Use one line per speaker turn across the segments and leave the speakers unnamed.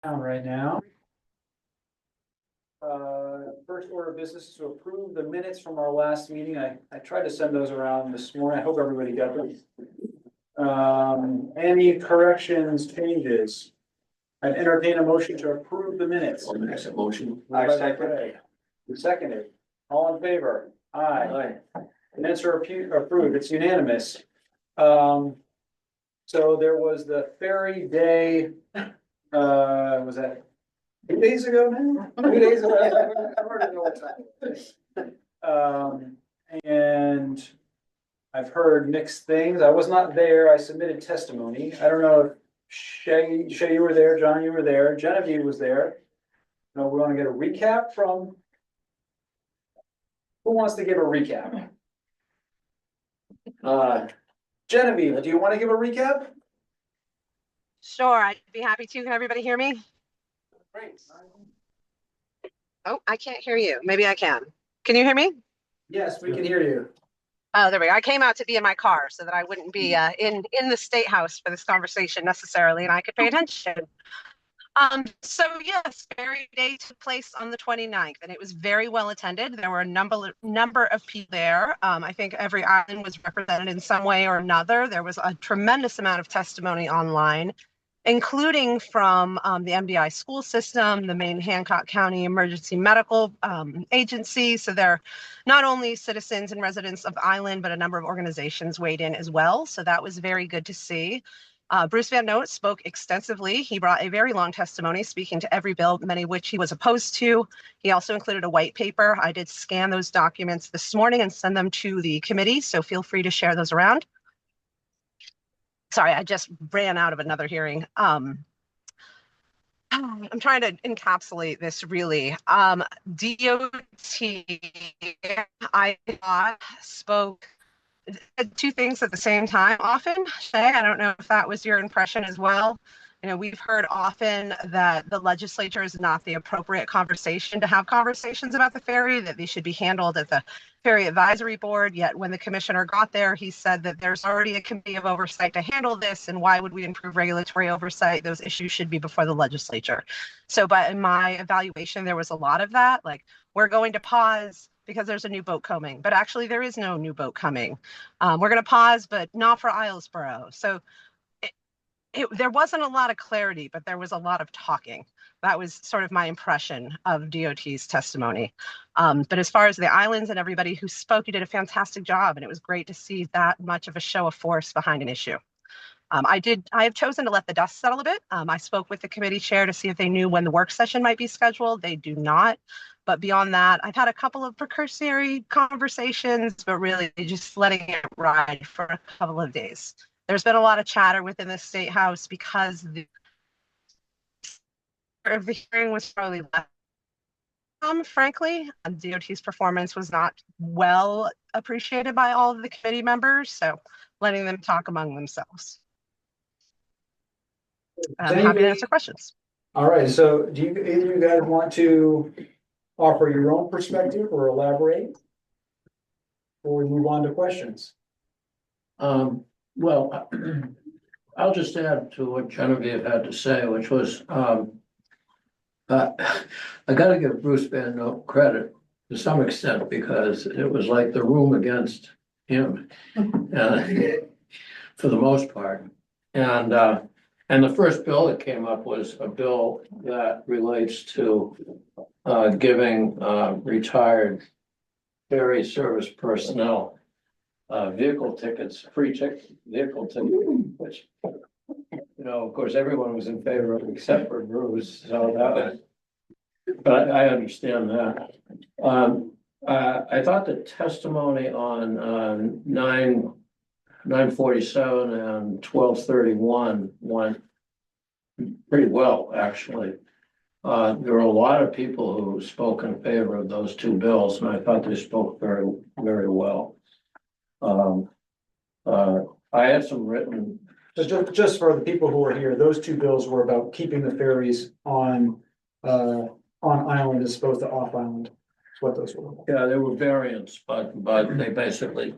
Right now. First order of business is to approve the minutes from our last meeting. I tried to send those around this morning. I hope everybody got them. Any corrections, changes? I'd entertain a motion to approve the minutes.
Next motion.
I second. Seconded. All in favor? Aye. Minutes are approved. It's unanimous. So there was the ferry day, was that 2 days ago now? 2 days ago. I already know what time. And I've heard mixed things. I was not there. I submitted testimony. I don't know if Shay, you were there, John, you were there, Genevieve was there. No, we want to get a recap from. Who wants to give a recap? Genevieve, do you want to give a recap?
Sure, I'd be happy to. Can everybody hear me?
Great.
Oh, I can't hear you. Maybe I can. Can you hear me?
Yes, we can hear you.
Oh, there we go. I came out to be in my car so that I wouldn't be in the State House for this conversation necessarily, and I could pay attention. So yes, Ferry Day took place on the 29th, and it was very well attended. There were a number of people there. I think every island was represented in some way or another. There was a tremendous amount of testimony online, including from the MDI school system, the Maine Hancock County Emergency Medical Agency. So they're not only citizens and residents of the island, but a number of organizations weighed in as well. So that was very good to see. Bruce Van Note spoke extensively. He brought a very long testimony speaking to every bill, many of which he was opposed to. He also included a white paper. I did scan those documents this morning and send them to the committee, so feel free to share those around. Sorry, I just ran out of another hearing. I'm trying to encapsulate this really. DOT, I thought, spoke two things at the same time often. Shay, I don't know if that was your impression as well. You know, we've heard often that the legislature is not the appropriate conversation to have conversations about the ferry, that they should be handled at the Ferry Advisory Board. Yet when the commissioner got there, he said that there's already a committee of oversight to handle this, and why would we improve regulatory oversight? Those issues should be before the legislature. So, but in my evaluation, there was a lot of that, like, we're going to pause because there's a new boat coming, but actually there is no new boat coming. We're going to pause, but not for Islesboro. So there wasn't a lot of clarity, but there was a lot of talking. That was sort of my impression of DOT's testimony. But as far as the islands and everybody who spoke, you did a fantastic job, and it was great to see that much of a show of force behind an issue. I have chosen to let the dust settle a bit. I spoke with the committee chair to see if they knew when the work session might be scheduled. They do not. But beyond that, I've had a couple of precursory conversations, but really just letting it ride for a couple of days. There's been a lot of chatter within the State House because the hearing was probably less. Frankly, DOT's performance was not well appreciated by all of the committee members, so letting them talk among themselves. I'm happy to answer questions.
All right, so do either of you guys want to offer your own perspective or elaborate? Or we move on to questions?
Well, I'll just add to what Genevieve had to say, which was, I gotta give Bruce Van Note credit to some extent, because it was like the room against him, for the most part. And the first bill that came up was a bill that relates to giving retired ferry service personnel vehicle tickets, vehicle tickets, which, you know, of course, everyone was in favor of except for Bruce. So that was, but I understand that. I thought the testimony on 947 and 1231 went pretty well, actually. There were a lot of people who spoke in favor of those two bills, and I thought they spoke very, very well. I had some written.
Just for the people who are here, those two bills were about keeping the ferries on island as opposed to off island. That's what those were.
Yeah, they were variants, but they basically,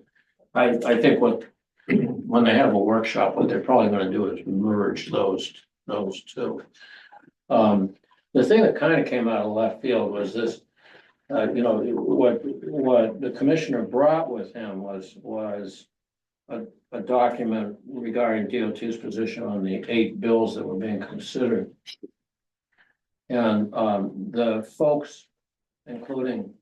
I think when they have a workshop, what they're probably going to do is merge those two. The thing that kind of came out of left field was this, what the commissioner brought with him was a document regarding DOT's position on the 8 bills that were being considered. And the folks, including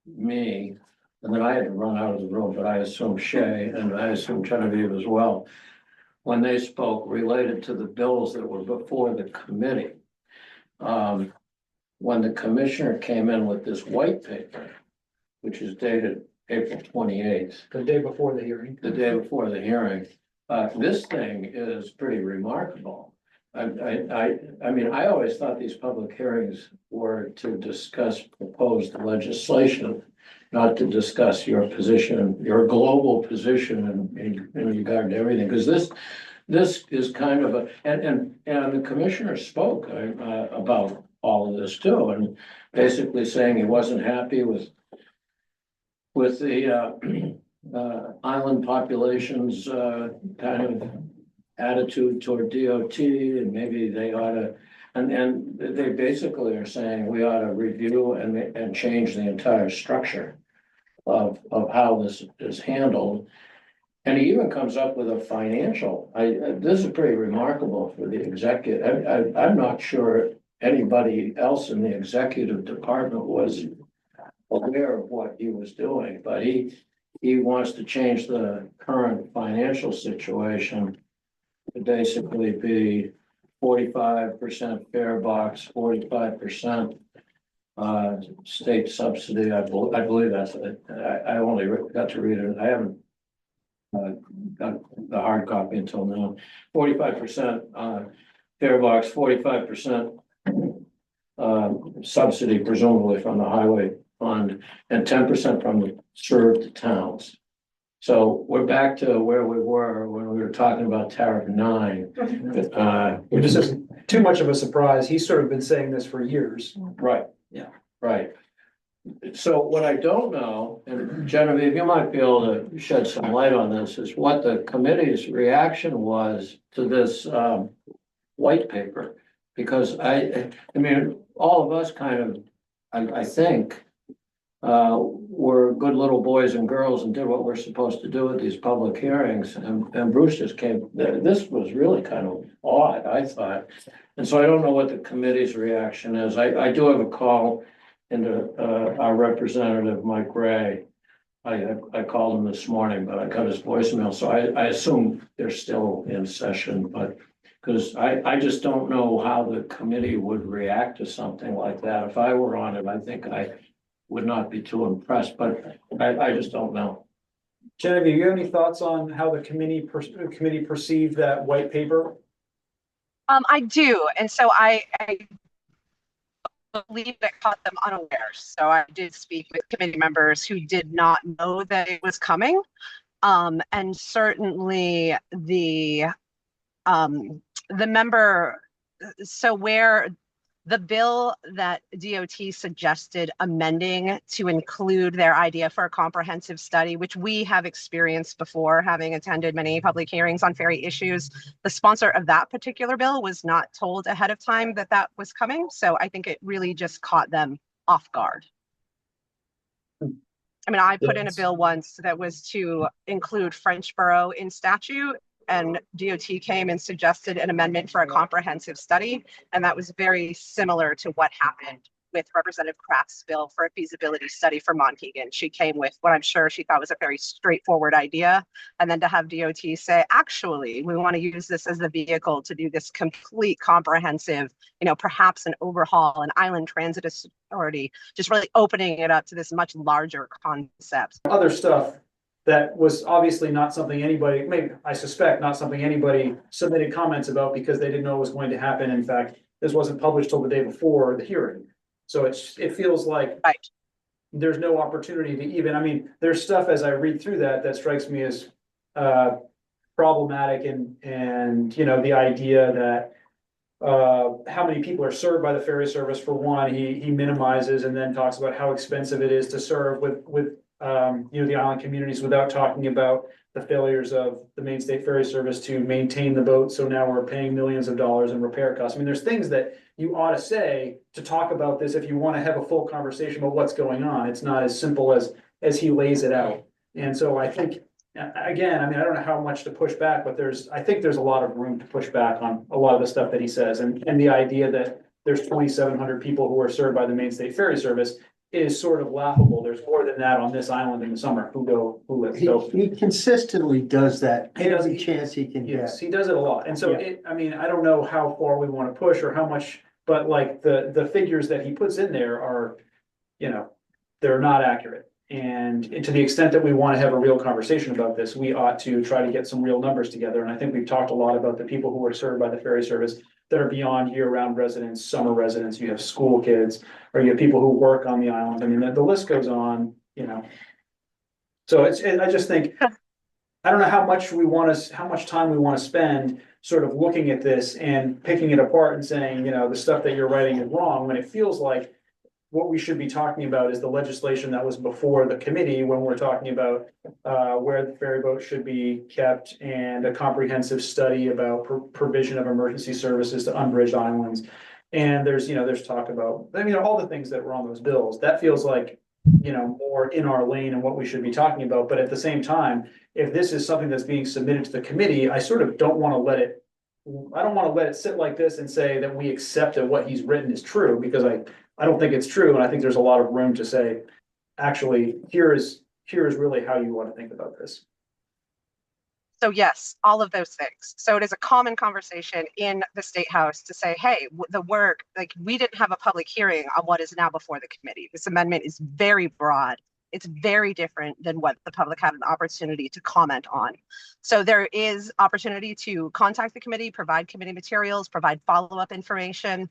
me, and then I had to run out of the room, but I assume Shay and I assume Genevieve as well, when they spoke related to the bills that were before the committee. When the commissioner came in with this white paper, which is dated April 28th.
The day before the hearing.
The day before the hearing, this thing is pretty remarkable. I mean, I always thought these public hearings were to discuss proposed legislation, not to discuss your position, your global position in regard to everything, because this is kind of a, and the commissioner spoke about all of this too, and basically saying he wasn't happy with the island population's kind of attitude toward DOT, and maybe they ought to, and they basically are saying we ought to review and change the entire structure of how this is handled. And he even comes up with a financial, this is pretty remarkable for the executive. I'm not sure anybody else in the executive department was aware of what he was doing, but he wants to change the current financial situation to basically be 45% fare box, 45% state subsidy. I believe that's it. I only got to read it. I haven't got the hard copy until now. 45% fare box, 45% subsidy, presumably from the highway fund, and 10% from the served towns. So we're back to where we were when we were talking about tariff 9.
Which isn't too much of a surprise. He's sort of been saying this for years.
Right.
Yeah.
Right. So what I don't know, and Genevieve, you might be able to shed some light on this, is what the committee's reaction was to this white paper. Because I mean, all of us kind of, I think, we're good little boys and girls and did what we're supposed to do at these public hearings. And Bruce just came, this was really kind of odd, I thought. And so I don't know what the committee's reaction is. I do have a call into our representative, Mike Ray. I called him this morning, but I got his voicemail. So I assume they're still in session, but because I just don't know how the committee would react to something like that. If I were on it, I think I would not be too impressed, but I just don't know.
Genevieve, you have any thoughts on how the committee perceived that white paper?
I do, and so I believe that caught them unawares. So I did speak with committee members who did not know that it was coming, and certainly the member. So where the bill that DOT suggested amending to include their idea for a comprehensive study, which we have experienced before, having attended many public hearings on ferry issues, the sponsor of that particular bill was not told ahead of time that that was coming. So I think it really just caught them off guard. I mean, I put in a bill once that was to include Frenchboro in statute, and DOT came and suggested an amendment for a comprehensive study. And that was very similar to what happened with Representative Kraft's bill for a feasibility study for Monhegan. She came with what I'm sure she thought was a very straightforward idea. And then to have DOT say, actually, we want to use this as the vehicle to do this complete comprehensive, perhaps an overhaul, an island transit authority, just really opening it up to this much larger concept.
Other stuff that was obviously not something anybody, maybe I suspect not something anybody submitted comments about because they didn't know it was going to happen. In fact, this wasn't published till the day before the hearing. So it feels like
right.
There's no opportunity to even, I mean, there's stuff as I read through that strikes me as problematic and the idea that how many people are served by the ferry service for one, he minimizes and then talks about how expensive it is to serve with the island communities without talking about the failures of the Maine State Ferry Service to maintain the boat, so now we're paying millions of dollars in repair costs. I mean, there's things that you ought to say to talk about this if you want to have a full conversation about what's going on. It's not as simple as he lays it out. And so I think, again, I mean, I don't know how much to push back, but I think there's a lot of room to push back on a lot of the stuff that he says. And the idea that there's 2,700 people who are served by the Maine State Ferry Service is sort of laughable. There's more than that on this island in the summer who live. So
He consistently does that
He does.
every chance he can get.
yes, he does it a lot. And so
Yeah.
I mean, I don't know how far we want to push or how much, but like the figures that he puts in there are, they're not accurate. And to the extent that we want to have a real conversation about this, we ought to try to get some real numbers together. And I think we've talked a lot about the people who are served by the ferry service that are beyond year-round residents, summer residents. You have school kids, or you have people who work on the island. I mean, the list goes on, So I just think, I don't know how much time we want to spend sort of looking at this and picking it apart and saying, the stuff that you're writing is wrong, when it feels like what we should be talking about is the legislation that was before the committee when we're talking about where the ferry boat should be kept and a comprehensive study about provision of emergency services to unbridged islands. And there's talk about, all the things that were on those bills. That feels like, more in our lane and what we should be talking about. But at the same time, if this is something that's being submitted to the committee, I sort of don't want to let it sit like this and say that we accept that what he's written is true, because I don't think it's true. And I think there's a lot of room to say, actually, here is really how you want to think about this.
So yes, all of those things. So it is a common conversation in the State House to say, hey, the work, like we didn't have a public hearing on what is now before the committee. This amendment is very broad. It's very different than what the public had an opportunity to comment on. So there is opportunity to contact the committee, provide committee materials, provide follow-up information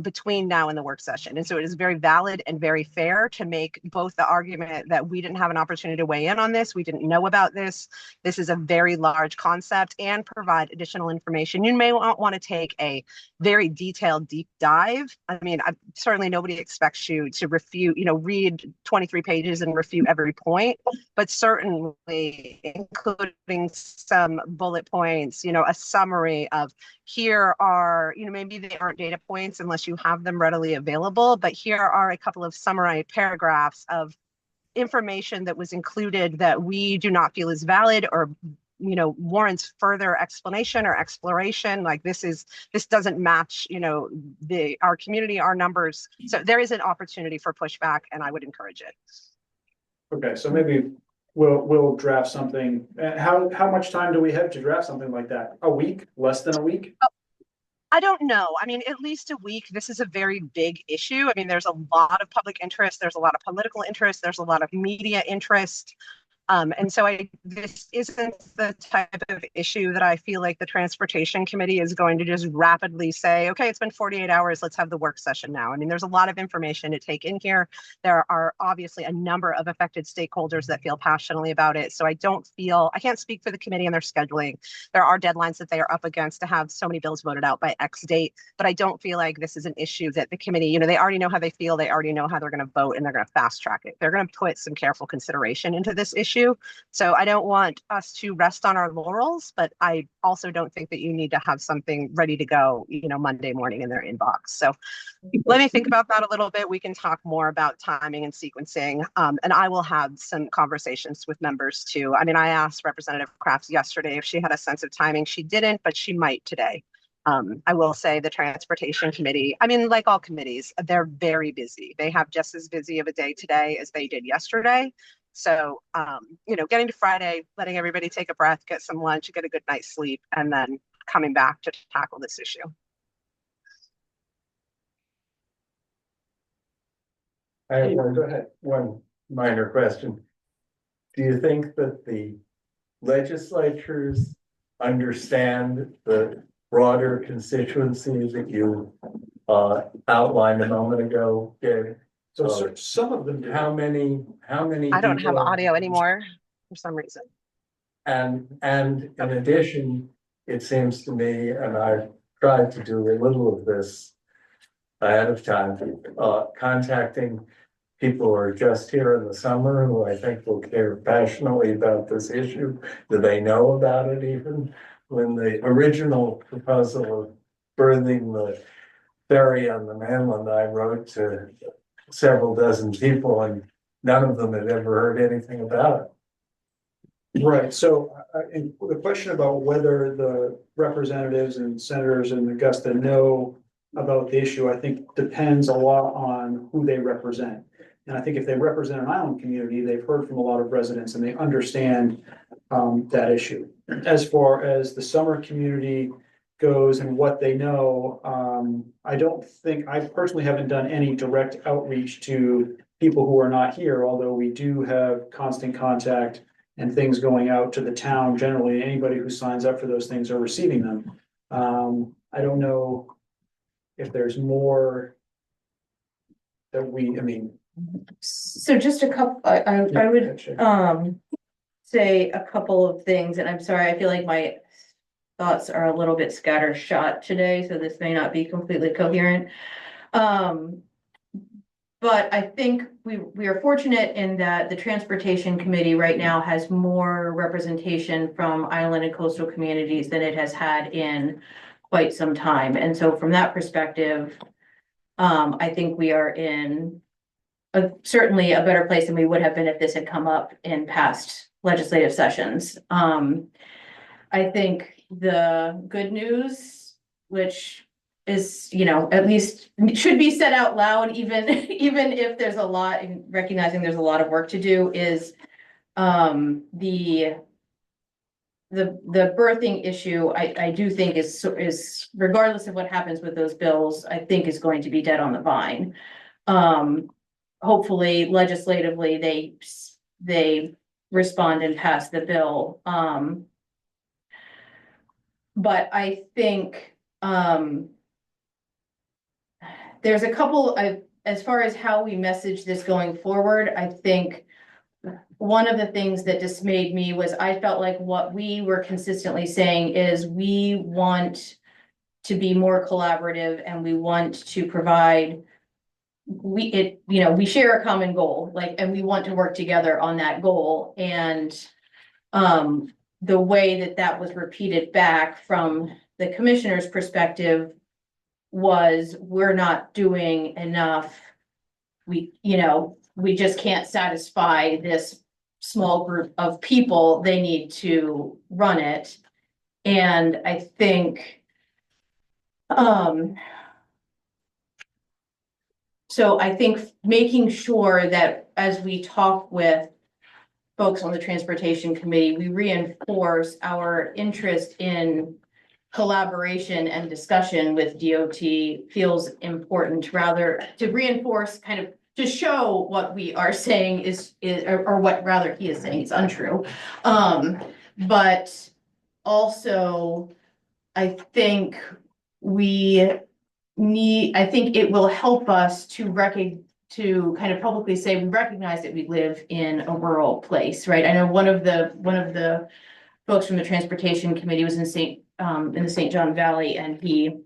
between now and the work session. And so it is very valid and very fair to make both the argument that we didn't have an opportunity to weigh in on this, we didn't know about this, this is a very large concept, and provide additional information. You may want to take a very detailed deep dive. I mean, certainly nobody expects you to read 23 pages and refute every point, but certainly including some bullet points, a summary of here are, maybe they aren't data points unless you have them readily available, but here are a couple of summary paragraphs of information that was included that we do not feel is valid or warrants further explanation or exploration. Like this doesn't match, our community, our numbers. So there is an opportunity for pushback, and I would encourage it.
Okay, so maybe we'll draft something. How much time do we have to draft something like that? A week? Less than a week?
I don't know. I mean, at least a week. This is a very big issue. I mean, there's a lot of public interest. There's a lot of political interest. There's a lot of media interest. And so this isn't the type of issue that I feel like the Transportation Committee is going to just rapidly say, okay, it's been 48 hours, let's have the work session now. I mean, there's a lot of information to take in here. There are obviously a number of affected stakeholders that feel passionately about it. So I can't speak for the committee and their scheduling. There are deadlines that they are up against to have so many bills voted out by X date, but I don't feel like this is an issue that the committee, they already know how they feel, they already know how they're going to vote, and they're going to fast track it. They're going to put some careful consideration into this issue. So I don't want us to rest on our laurels, but I also don't think that you need to have something ready to go, Monday morning in their inbox. So let me think about that a little bit. We can talk more about timing and sequencing. And I will have some conversations with members too. I mean, I asked Representative Crafts yesterday if she had a sense of timing. She didn't, but she might today. I will say the Transportation Committee, I mean, like all committees, they're very busy. They have just as busy of a day today as they did yesterday. So, getting to Friday, letting everybody take a breath, get some lunch, get a good night's sleep, and then coming back to tackle this issue.
I have
Go ahead.
one minor question. Do you think that the legislatures understand the broader constituency that you outlined a moment ago, Gary?
So some of them do.
How many?
I don't have
people-
audio anymore for some reason.
And in addition, it seems to me, and I've tried to do a little of this ahead of time, contacting people are just here in the summer who I think will care passionately about this issue. Do they know about it even? When the original proposal of birthing the ferry on the mainland, I wrote to several dozen people and none of them had ever heard anything about it.
Right, so and the question about whether the representatives and senators in Augusta know about the issue, I think depends a lot on who they represent. And I think if they represent an island community, they've heard from a lot of residents and they understand that issue. As far as the summer community goes and what they know, I personally haven't done any direct outreach to people who are not here, although we do have constant contact and things going out to the town. Generally, anybody who signs up for those things are receiving them. I don't know if there's more that I mean.
So just a couple, I would, say a couple of things, and I'm sorry, I feel like my thoughts are a little bit scattershot today, so this may not be completely coherent. But I think we are fortunate in that the Transportation Committee right now has more representation from island and coastal communities than it has had in quite some time. And so from that perspective, I think we are in certainly a better place than we would have been if this had come up in past legislative sessions. I think the good news, which is, at least should be said out loud, even if there's a lot, in recognizing there's a lot of work to do, is the birthing issue. I do think is regardless of what happens with those bills, I think is going to be dead on the vine. Hopefully legislatively they respond and pass the bill. But I think there's a couple as far as how we message this going forward, I think one of the things that dismayed me was I felt like what we were consistently saying is we want to be more collaborative and we want to provide, we share a common goal, and we want to work together on that goal. And the way that was repeated back from the commissioner's perspective was, we're not doing enough. We just can't satisfy this small group of people. They need to run it. And I think, so I think making sure that as we talk with folks on the Transportation Committee, we reinforce our interest in collaboration and discussion with DOT feels important, rather to reinforce, kind of to show what we are saying or what rather he is saying is untrue. But also I think I think it will help us to kind of publicly say we recognize that we live in a rural place, right? I know one of the folks from the Transportation Committee was in the St. John Valley, and he,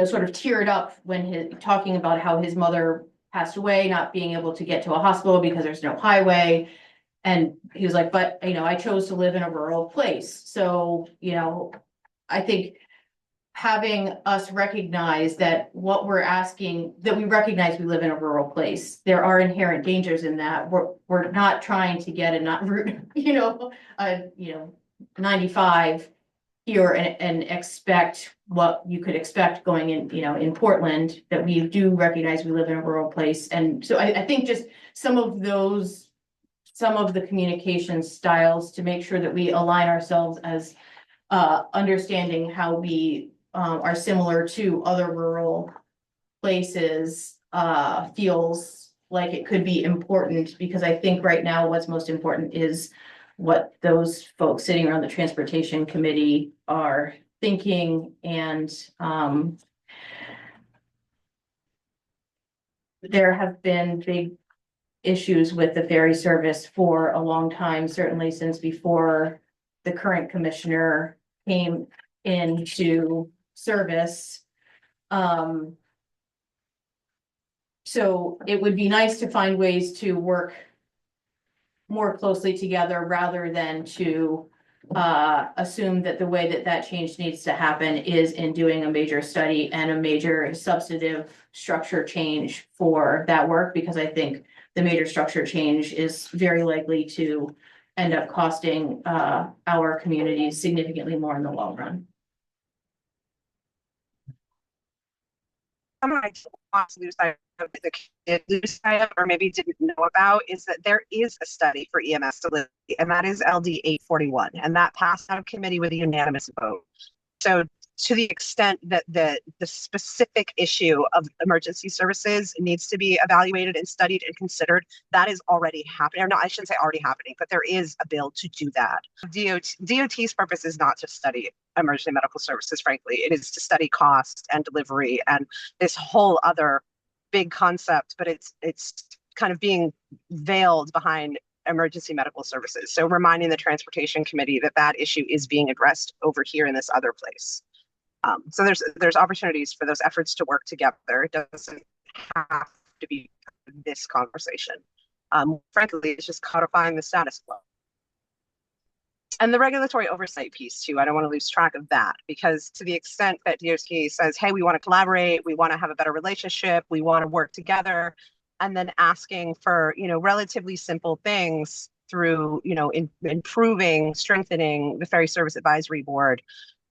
sort of teared up when talking about how his mother passed away, not being able to get to a hospital because there's no highway. And he was like, but, I chose to live in a rural place. So, I think having us recognize that what we're asking, that we recognize we live in a rural place. There are inherent dangers in that. We're not trying to get route, 95 here and expect what you could expect going in, in Portland, that we do recognize we live in a rural place. And so I think just some of the communication styles to make sure that we align ourselves as understanding how we are similar to other rural places feels like it could be important, because I think right now what's most important is what those folks sitting around the Transportation Committee are thinking. And there have been big issues with the ferry service for a long time, certainly since before the current commissioner came into service. So it would be nice to find ways to work more closely together rather than to assume that the way that that change needs to happen is in doing a major study and a major substantive structure change for that work, because I think the major structure change is very likely to end up costing our community significantly more in the long run.
Someone I want to lose sight of, the kid lose sight of, or maybe didn't know about, is that there is a study for EMS delivery, and that is LD 841, and that passed out of committee with a unanimous vote. So to the extent that the specific issue of emergency services needs to be evaluated and studied and considered, that is already happening. Or no, I shouldn't say already happening, but there is a bill to do that. DOT's purpose is not to study emergency medical services, frankly. It is to study cost and delivery and this whole other big concept, but it's kind of being veiled behind emergency medical services. So reminding the transportation committee that that issue is being addressed over here in this other place. So there's opportunities for those efforts to work together. It doesn't have to be this conversation. Frankly, it's just codifying the status quo. And the regulatory oversight piece too, I don't want to lose track of that, because to the extent that DOT says, hey, we want to collaborate, we want to have a better relationship, we want to work together, and then asking for, relatively simple things through, improving, strengthening the Ferry Service Advisory Board,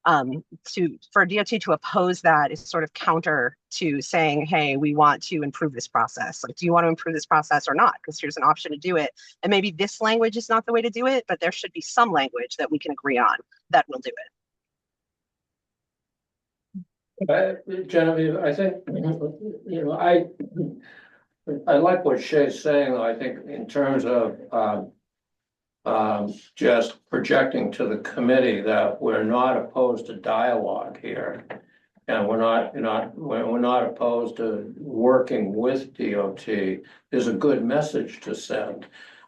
for DOT to oppose that is sort of counter to saying, hey, we want to improve this process. Like, do you want to improve this process or not? Because here's an option to do it. And maybe this language is not the way to do it, but there should be some language that we can agree on that will do it.
Genevieve, I think, I like what Shay's saying, though. I think in terms of just projecting to the committee that we're not opposed to dialogue here. And we're not opposed to working with DOT is a good message to send.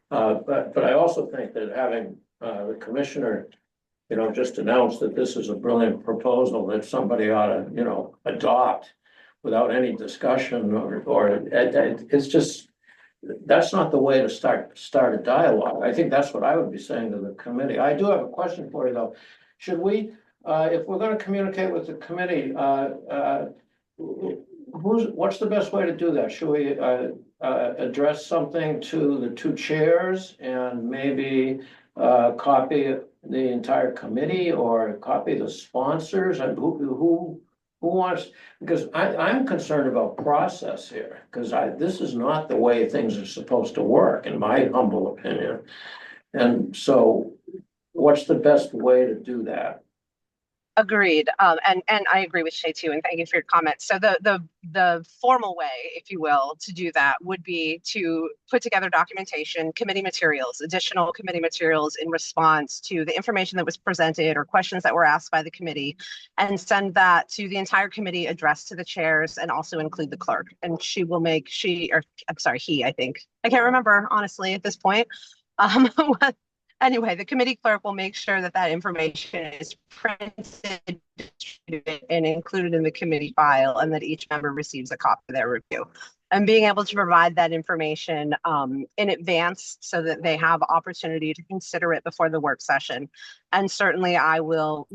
But I also think that having the commissioner, just announce that this is a brilliant proposal that somebody ought to, adopt without any discussion or it's just, that's not the way to start a dialogue. I think that's what I would be saying to the committee. I do have a question for you, though. Should we, if we're going to communicate with the committee, what's the best way to do that? Should we address something to the two chairs and maybe copy the entire committee or copy the sponsors? And who wants, because I'm concerned about process here, because this is not the way things are supposed to work, in my humble opinion. And so what's the best way to do that?
Agreed. And I agree with Shay too, and thank you for your comments. So the formal way, if you will, to do that would be to put together documentation, committee materials, additional committee materials in response to the information that was presented or questions that were asked by the committee, and send that to the entire committee addressed to the chairs and also include the clerk. And he, I think. I can't remember, honestly, at this point. Anyway, the committee clerk will make sure that that information is printed, distributed, and included in the committee file, and that each member receives a copy of their review. And being able to provide that information in advance so that they have opportunity to consider it before the work session. And certainly I will,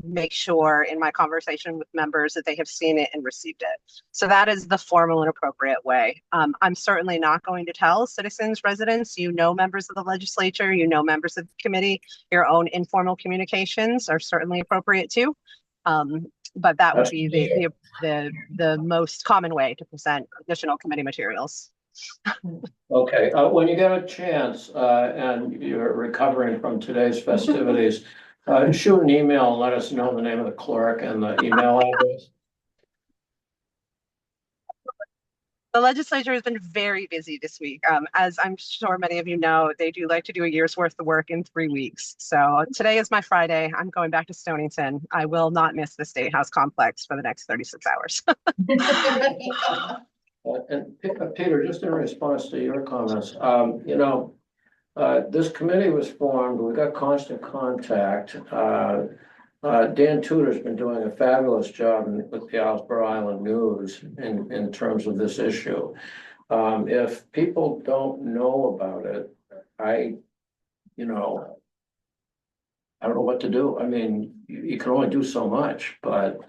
make sure in my conversation with members that they have seen it and received it. So that is the formal and appropriate way. I'm certainly not going to tell citizens, residents, members of the legislature, members of the committee, your own informal communications are certainly appropriate too. But that would be the most common way to present additional committee materials.
Okay, when you get a chance and you're recovering from today's festivities, shoot an email and let us know the name of the clerk and the email address.
The legislature has been very busy this week. As I'm sure many of you know, they do like to do a year's worth of work in 3 weeks. So today is my Friday. I'm going back to Stonington. I will not miss the State House complex for the next 36 hours.
And Peter, just in response to your comments, this committee was formed. We got constant contact. Dan Tudor's been doing a fabulous job with the Islesboro Island News in terms of this issue. If people don't know about it, you know, I don't know what to do. I mean, you can only do so much, but,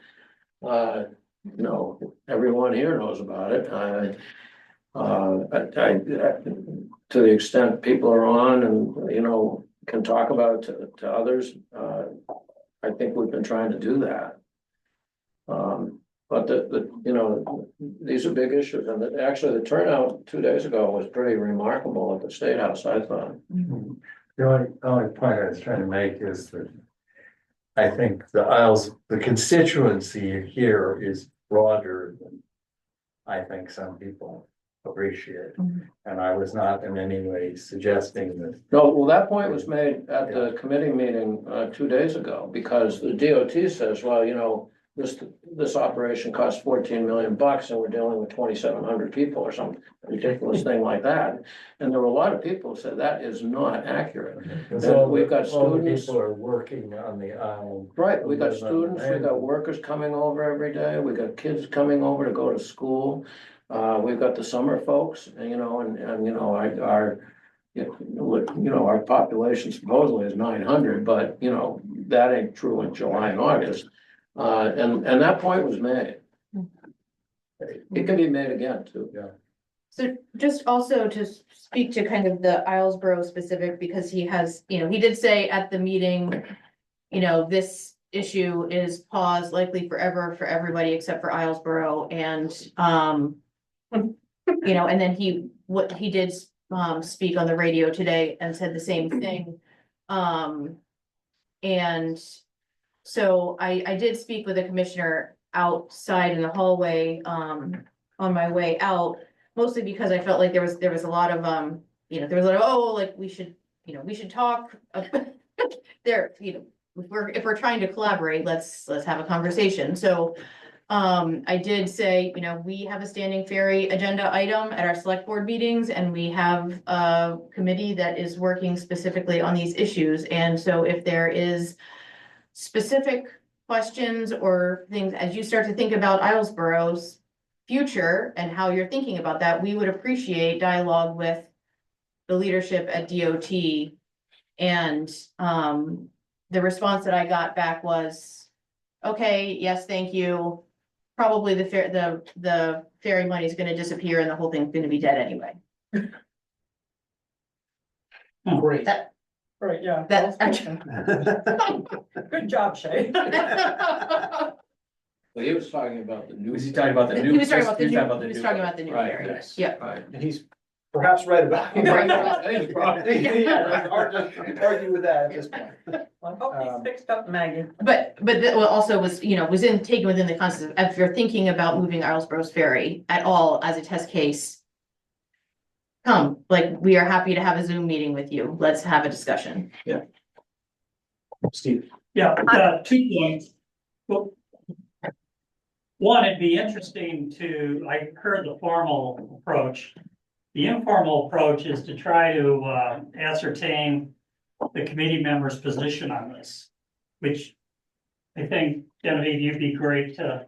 you know, everyone here knows about it. To the extent people are on and, you know, can talk about it to others, I think we've been trying to do that. But you know, these are big issues, and actually the turnout 2 days ago was pretty remarkable at the State House, I thought.
The only point I was trying to make is that I think the constituency here is broader than I think some people appreciate.
Mhm.
And I was not in any way suggesting that.
No, well, that point was made at the committee meeting 2 days ago, because the DOT says, well, you know, this operation costs 14 million bucks and we're dealing with 2,700 people or some ridiculous thing like that. And there were a lot of people who said that is not accurate.
Because
And we've got
all the
students.
people are working on the island.
Right, we got
Live on
students, we
land.
got workers coming over every day, we got kids coming over to go to school. We've got the summer folks, and you know, and you know, our population supposedly is 900, but you know, that ain't true in July and August. And that point was made. It can be made again too.
So just also to speak to kind of the Islesboro specific, because he has, you know, he did say at the meeting, you know, this issue is paused likely forever for everybody except for Islesboro, and, you know, and then he did, speak on the radio today and said the same thing. And so I did speak with a commissioner outside in the hallway, on my way out, mostly because I felt like there was a lot of, you know, there was a lot of, oh, like, we should talk. There, you know, if we're trying to collaborate, let's have a conversation. So, I did say, you know, we have a standing ferry agenda item at our select board meetings, and we have a committee that is working specifically on these issues. And so if there is specific questions or things, as you start to think about Islesboro's future and how you're thinking about that, we would appreciate dialogue with the leadership at DOT. And the response that I got back was, okay, yes, thank you. Probably the ferry money is gonna disappear and the whole thing's gonna be dead anyway.
Great.
Right, yeah.
That's
Good job, Shay.
Well, he was talking about the new.
Was he talking about the new?
He was talking about the
he was
new,
talking about the
he was
new
talking
one.
about the new
Right,
ferry.
yes.
Yeah.
Right.
And he's perhaps right about.
Right.
Yeah, it's hard to argue with that at this point.
I hope he fixed up Maggie.
But that also was, you know, taken within the concept of, if you're thinking about moving Islesboro's ferry at all as a test case, come, like, we are happy to have a Zoom meeting with you. Let's have a discussion.
Steve.
Yeah, 2 points. Well, one, it'd be interesting I heard the formal approach. The informal approach is to try to ascertain the committee members' position on this, which I think, Genevieve, you'd be great to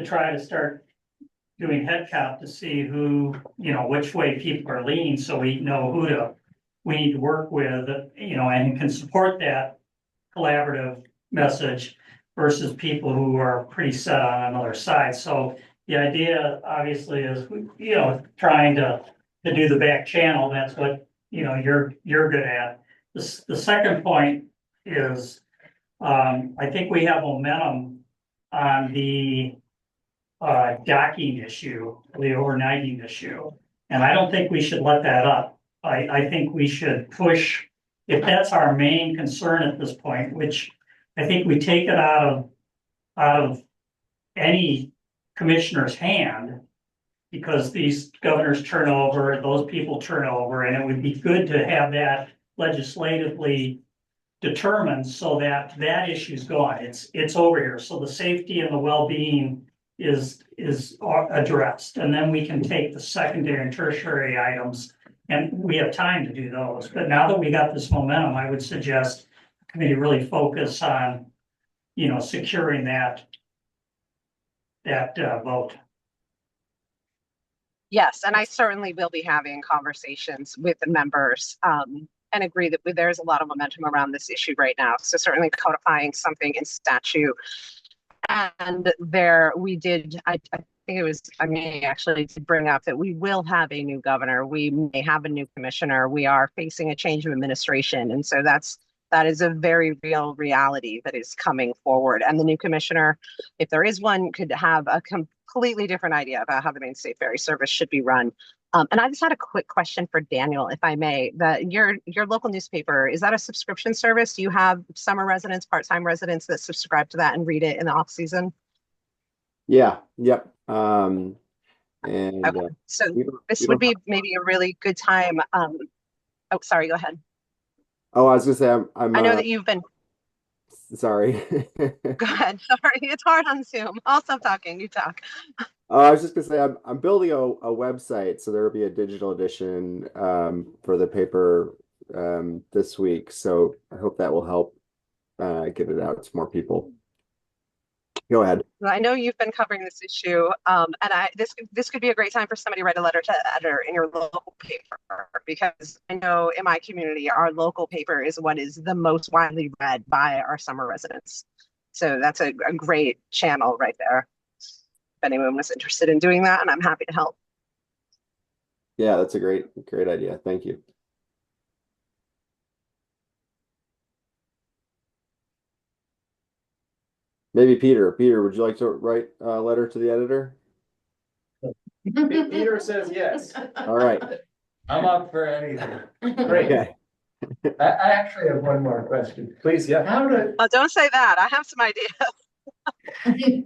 try to start doing head count to see who, you know, which way people are leaning, so we know we need to work with, you know, and can support that collaborative message versus people who are pretty set on another side. So the idea obviously is, you know, trying to do the back channel. That's what, you know, you're good at. The second point is, I think we have momentum on the docking issue, the overnighting issue. And I don't think we should let that up. I think we should push, if that's our main concern at this point, which I think we take it out of any commissioner's hand, because these governors turn over, those people turn over, and it would be good to have that legislatively determined so that that issue's gone. It's over here. So the safety and the well-being is addressed, and then we can take the secondary and tertiary items, and we have time to do those. But now that we got this momentum, I would suggest the committee really focus on securing that vote.
Yes, and I certainly will be having conversations with the members, and agree that there's a lot of momentum around this issue right now. So certainly codifying something in statute. And we did, I think it was, I may actually to bring up that we will have a new governor. We may have a new commissioner. We are facing a change of administration. And so that is a very real reality that is coming forward. And the new commissioner, if there is one, could have a completely different idea about how the Maine State Ferry Service should be run. And I just had a quick question for Daniel, if I may. Your local newspaper, is that a subscription service? Do you have summer residents, part-time residents that subscribe to that and read it in the off season?
Yeah, yep. And
Okay. So
we
this
don't
would be maybe a really good time. Oh, sorry, go ahead.
oh, I was gonna say I'm
I know that you've been,
sorry.
go ahead. Sorry, it's hard on Zoom. I'll stop talking. You talk.
I was just gonna say I'm building a website, so there will be a digital edition for the paper this week. So I hope that will help get it out to more people. Go ahead.
Well, I know you've been covering this issue, and this could be a great time for somebody to write a letter to the editor in your local paper, because I know in my community, our local paper is what is the most widely read by our summer residents. So that's a great channel right there. If anyone was interested in doing that, and I'm happy to help.
Yeah, that's a great idea. Thank you. Maybe Peter, would you like to write a letter to the editor?
Peter says yes.
All right.
I'm up for anything.
Great.
Okay.
I actually have one more question.
Please, yeah.
How do,
Oh, don't say that. I have some ideas.
okay,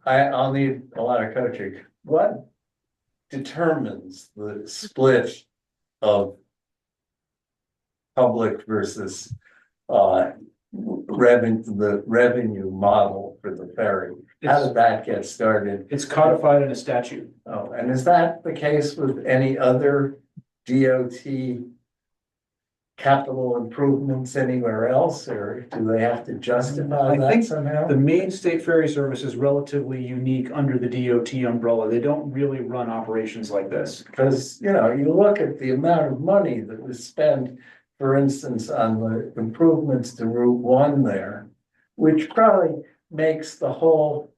I'll need a lot of coaching. What determines the split of public versus the revenue model for the ferry? How did that get started?
It's codified in a statute.
Oh, and is that the case with any other DOT capital improvements anywhere else, or do they have to justify
I
that
think
somehow?
The Maine State Ferry Service is relatively unique under the DOT umbrella. They don't really run operations like this.
Because, you look at the amount of money that was spent, for instance, on the improvements to Route 1 there, which probably makes the whole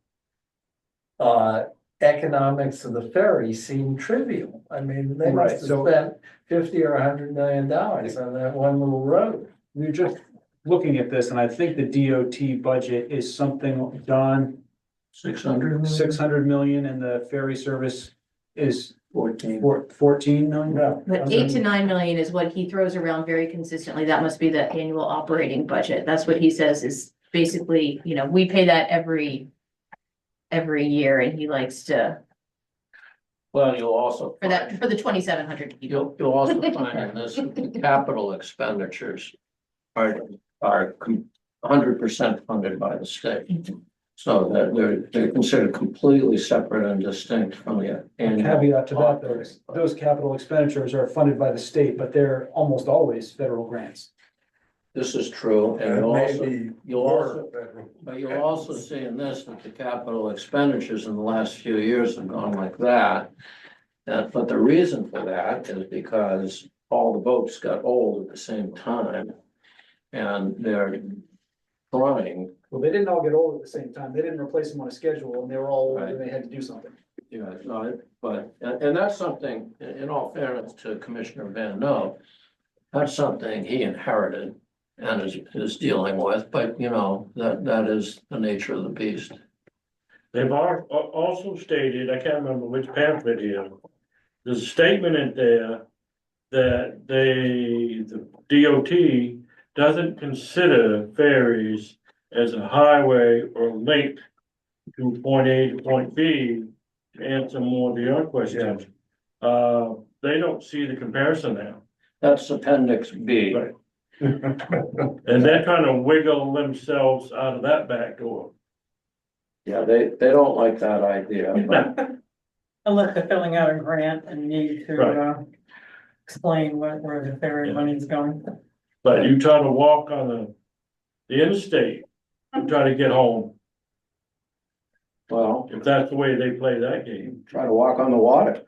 economics of the ferry seem trivial. I mean, they must have spent $50 or $100 million on that one little road.
We're just looking at this, and I think the DOT budget is something, Don, 600 million, and the ferry service is 14 million.
No.
But 8 to 9 million is what he throws around very consistently. That must be the annual operating budget. That's what he says is basically, we pay that every year, and he likes to,
Well, you'll also
for
find,
the 2,700 people.
you'll also find in this, capital expenditures are 100% funded by the state. So that they're considered completely separate and distinct from the annual.
Caveat to that, those capital expenditures are funded by the state, but they're almost always federal grants.
This is true, and
Maybe
you'll also see in this that the capital expenditures in the last few years have gone like that. But the reason for that is because all the boats got old at the same time. And they're trying.
Well, they didn't all get old at the same time. They didn't replace them on a schedule, and they were all old, and they had to do something.
Yeah, no, and that's something, in all fairness to Commissioner Van Noe, that's something he inherited and is dealing with, but that is the nature of the beast.
They've also stated, I can't remember which pamphlet here, there's a statement in there that the DOT doesn't consider ferries as a highway or link to point A to point B, to answer more of your questions. They don't see the comparison now.
That's Appendix B.
Right. And they're trying to wiggle themselves out of that back door.
Yeah, they don't like that idea.
Unless they're filling out a grant and need to,
Right.
explain where the ferry money is going.
But you try to walk on the interstate and try to get home,
Well,
if that's the way they play that game.
try to walk on the water.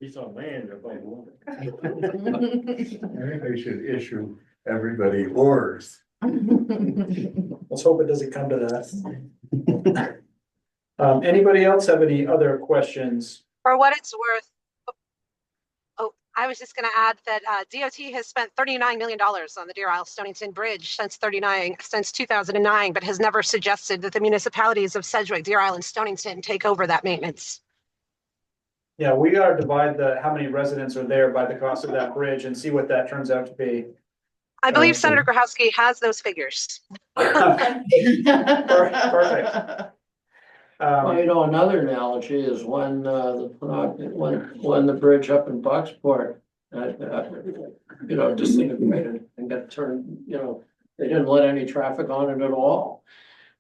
He's on land, if I want.
I think they should issue everybody oars.
Let's hope it doesn't come to that. Anybody else have any other questions?
For what it's worth, oh, I was just gonna add that DOT has spent $39 million on the Deer Isle Stonington Bridge since 2009, but has never suggested that the municipalities of Sedgwick, Deer Isle, and Stonington take over that maintenance.
Yeah, we gotta divide how many residents are there by the cost of that bridge and see what that turns out to be.
I believe
Awesome.
Senator Grahowski has those figures.
Perfect.
Well, you know, another analogy is when when the bridge up in Bucksport, disintegrated and got turned, they didn't let any traffic on it at all.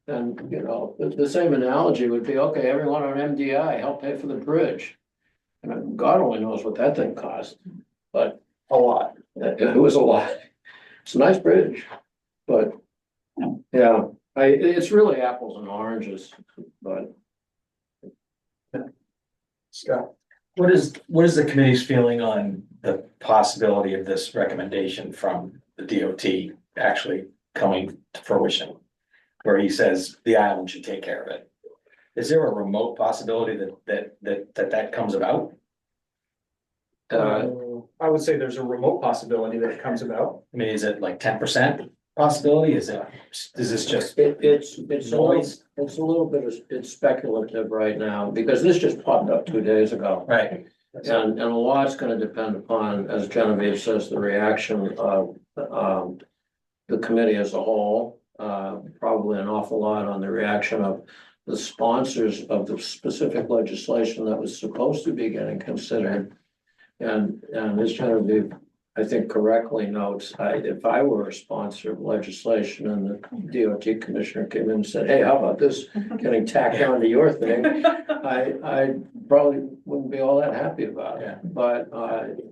And, the same analogy would be, okay, everyone on MDI help pay for the bridge. And God only knows what that thing cost, but
A lot.
it was a lot. It's a nice bridge, but yeah, it's really apples and oranges, but.
Scott.
What is the committee's feeling on the possibility of this recommendation from the DOT actually coming to fruition? Where he says the island should take care of it. Is there a remote possibility that comes about?
I would say there's a remote possibility that it comes about.
I mean, is it like 10% possibility? Is this just?
It's a little bit, it's speculative right now, because this just popped up 2 days ago.
Right.
And a lot's gonna depend upon, as Genevieve says, the reaction of, the committee as a whole. Probably an awful lot on the reaction of the sponsors of the specific legislation that was supposed to be getting considered. And as Genevieve, I think correctly notes, if I were a sponsor of legislation and the DOT commissioner came in and said, hey, how about this getting tacked on to your thing? I probably wouldn't be all that happy about it, but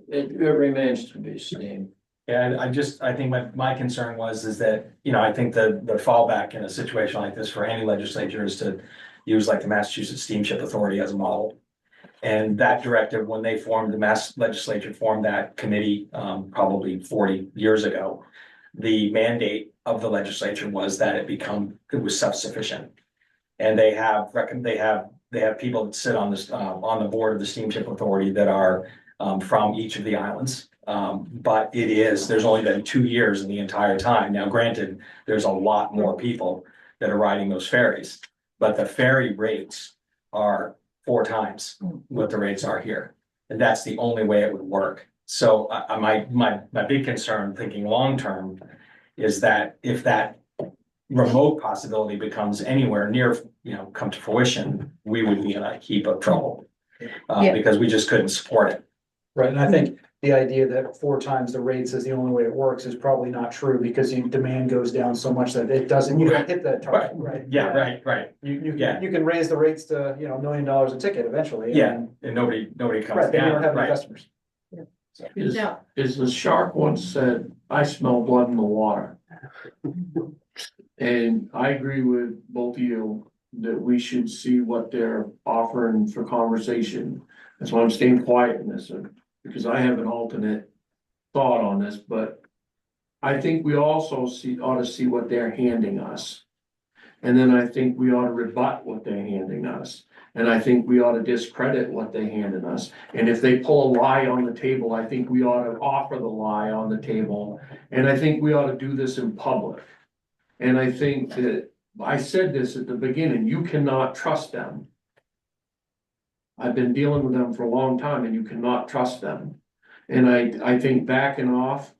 it remains to be seen.
Yeah, I think my concern is that, I think the fallback in a situation like this for any legislature is to use like the Massachusetts Steamship Authority as a model. And that directive, when they formed, the Mass legislature formed that committee, probably 40 years ago. The mandate of the legislature was that it was self-sufficient. And they have people that sit on this, on the board of the Steamship Authority that are from each of the islands. But there's only been 2 years in the entire time. Now, granted, there's a lot more people that are riding those ferries, but the ferry rates are 4 times what the rates are here. And that's the only way it would work. So my big concern, thinking long-term, is that if that remote possibility becomes anywhere near, come to fruition, we would be in a heap of trouble. Because we just couldn't support it.
Right, and I think the idea that 4 times the rates is the only way it works is probably not true, because demand goes down so much that you don't hit that target, right?
Yeah, right.
You can raise the rates to, $1 million a ticket eventually.
And nobody comes
Right, then you don't
down,
have any
right?
customers.
As the shark once said, I smell blood in the water. And I agree with both of you that we should see what they're offering for conversation. That's why I'm staying quiet in this, because I have an alternate thought on this, but I think we also ought to see what they're handing us. And then I think we ought to rebut what they're handing us. And I think we ought to discredit what they handed us. And if they pull a lie on the table, I think we ought to offer the lie on the table. And I think we ought to do this in public. And I think that, I said this at the beginning, you cannot trust them. I've been dealing with them for a long time, and you cannot trust them. And I think backing off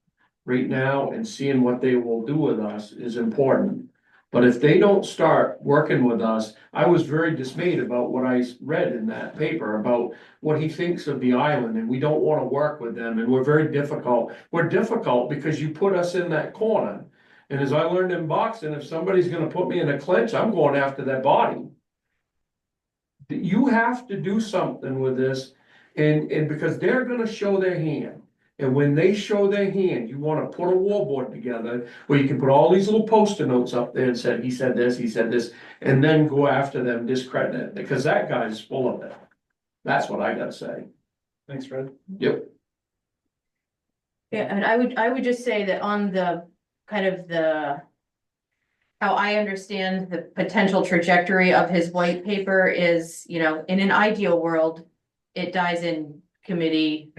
right now and seeing what they will do with us is important. But if they don't start working with us, I was very dismayed about what I read in that paper about what he thinks of the island, and we don't want to work with them, and we're very difficult. We're difficult because you put us in that corner. And as I learned in boxing, if somebody's gonna put me in a clinch, I'm going after that body. You have to do something with this, and because they're gonna show their hand. And when they show their hand, you wanna put a wallboard together where you can put all these little post-it notes up there and said, he said this, and then go after them, discredit it, because that guy's full of it. That's what I gotta say.
Thanks, Fred.
Yep.
Yeah, and I would just say that on the kind of the. How I understand the potential trajectory of his white paper is, you know, in an ideal world, it dies in committee.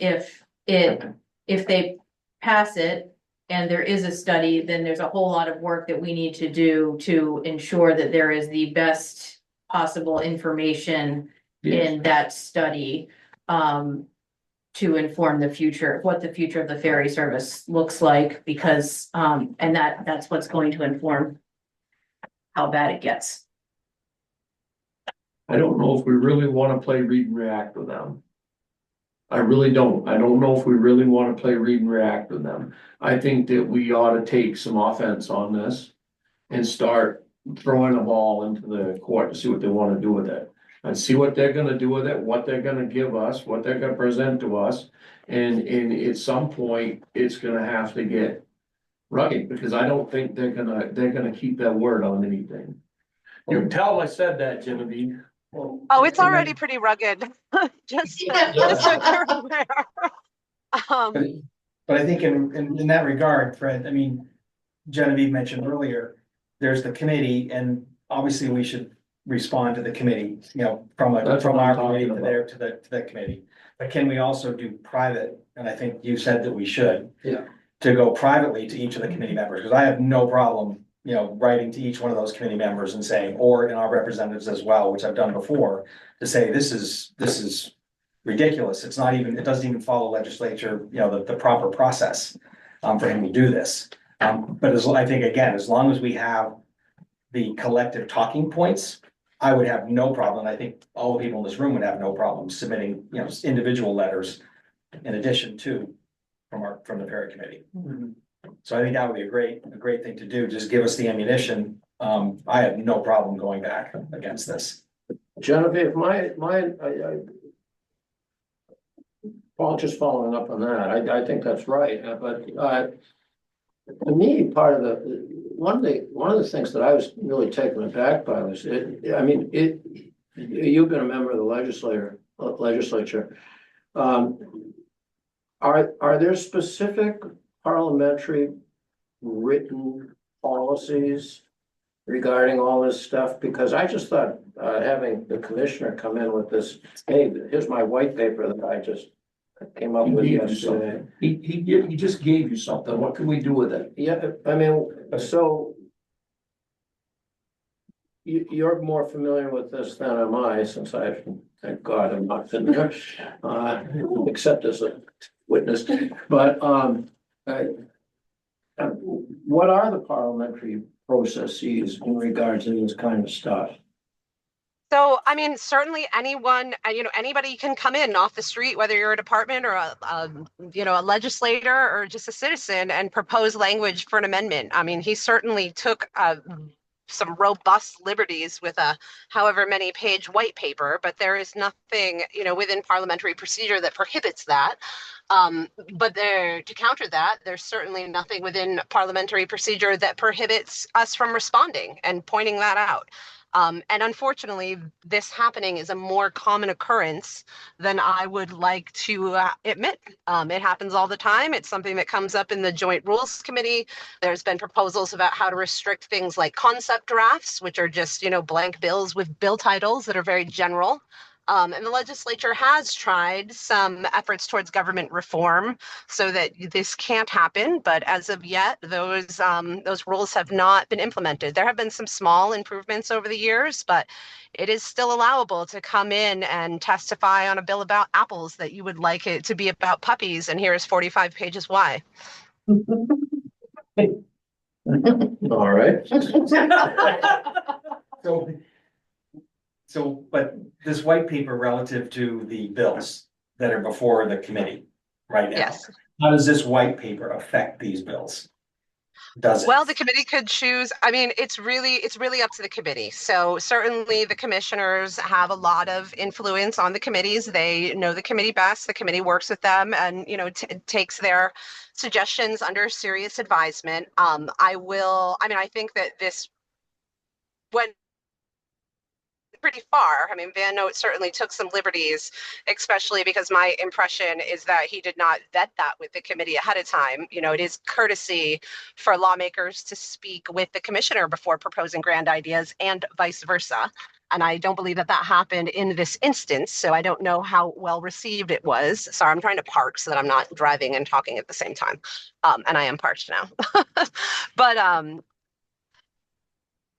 If they pass it and there is a study, then there's a whole lot of work that we need to do to ensure that there is the best possible information in that study. To inform the future, what the future of the ferry service looks like, because, and that's what's going to inform how bad it gets.
I don't know if we really wanna play read and react with them. I really don't. I don't know if we really wanna play read and react with them. I think that we ought to take some offense on this and start throwing a ball into the court to see what they wanna do with it. And see what they're gonna do with it, what they're gonna give us, what they're gonna present to us. And at some point, it's gonna have to get rugged, because I don't think they're gonna keep their word on anything. You can tell I said that, Genevieve.
Oh, it's already pretty rugged, just so you're aware.
But I think in that regard, Fred, I mean, Genevieve mentioned earlier, there's the committee, and obviously we should respond to the committee, you know, from
That's what
our
I'm
committee
talking
to the committee. But can we also do private, and I think you said that we should.
Yeah.
To go privately to each of the committee members, because I have no problem, you know, writing to each one of those committee members and saying, or in our representatives as well, which I've done before, to say, this is ridiculous. It's not even, it doesn't even follow legislature, you know, the proper process for him to do this. But I think, again, as long as we have the collective talking points, I would have no problem. I think all the people in this room would have no problem submitting, you know, individual letters in addition to from the Ferry Committee. So I think that would be a great thing to do. Just give us the ammunition. I have no problem going back against this.
Genevieve, Paul, just following up on that, I think that's right, but, to me, part of one of the things that I was really taken aback by was, you've been a member of the legislature. Are there specific parliamentary written policies regarding all this stuff? Because I just thought, having the commissioner come in with this, hey, here's my white paper that I just came up with yesterday.
He just gave you something. What can we do with it?
Yeah, I mean, so you're more familiar with this than am I, since thank God I'm not in there, except as a witness. But what are the parliamentary processes in regards to this kind of stuff?
So, I mean, certainly anyone, anybody can come in off the street, whether you're a department or a legislator or just a citizen, and propose language for an amendment. I mean, he certainly took some robust liberties with a however many page white paper, but there is nothing, within parliamentary procedure that prohibits that. But to counter that, there's certainly nothing within parliamentary procedure that prohibits us from responding and pointing that out. And unfortunately, this happening is a more common occurrence than I would like to admit. It happens all the time. It's something that comes up in the Joint Rules Committee. There's been proposals about how to restrict things like concept drafts, which are just, blank bills with bill titles that are very general. And the legislature has tried some efforts towards government reform so that this can't happen. But as of yet, those rules have not been implemented. There have been some small improvements over the years, but it is still allowable to come in and testify on a bill about apples that you would like it to be about puppies. And here is 45 pages why.
All right.
So, but this white paper relative to the bills that are before the committee right now.
Yes.
How does this white paper affect these bills? does it?
Well, the committee could choose. I mean, it's really up to the committee. So certainly the commissioners have a lot of influence on the committees. They know the committee best. The committee works with them and, takes their suggestions under serious advisement. I think that this went pretty far. I mean, Van Note certainly took some liberties, especially because my impression is that he did not vet that with the committee ahead of time. It is courtesy for lawmakers to speak with the commissioner before proposing grand ideas and vice versa. And I don't believe that that happened in this instance. So I don't know how well received it was. Sorry, I'm trying to park so that I'm not driving and talking at the same time. And I am parked now. But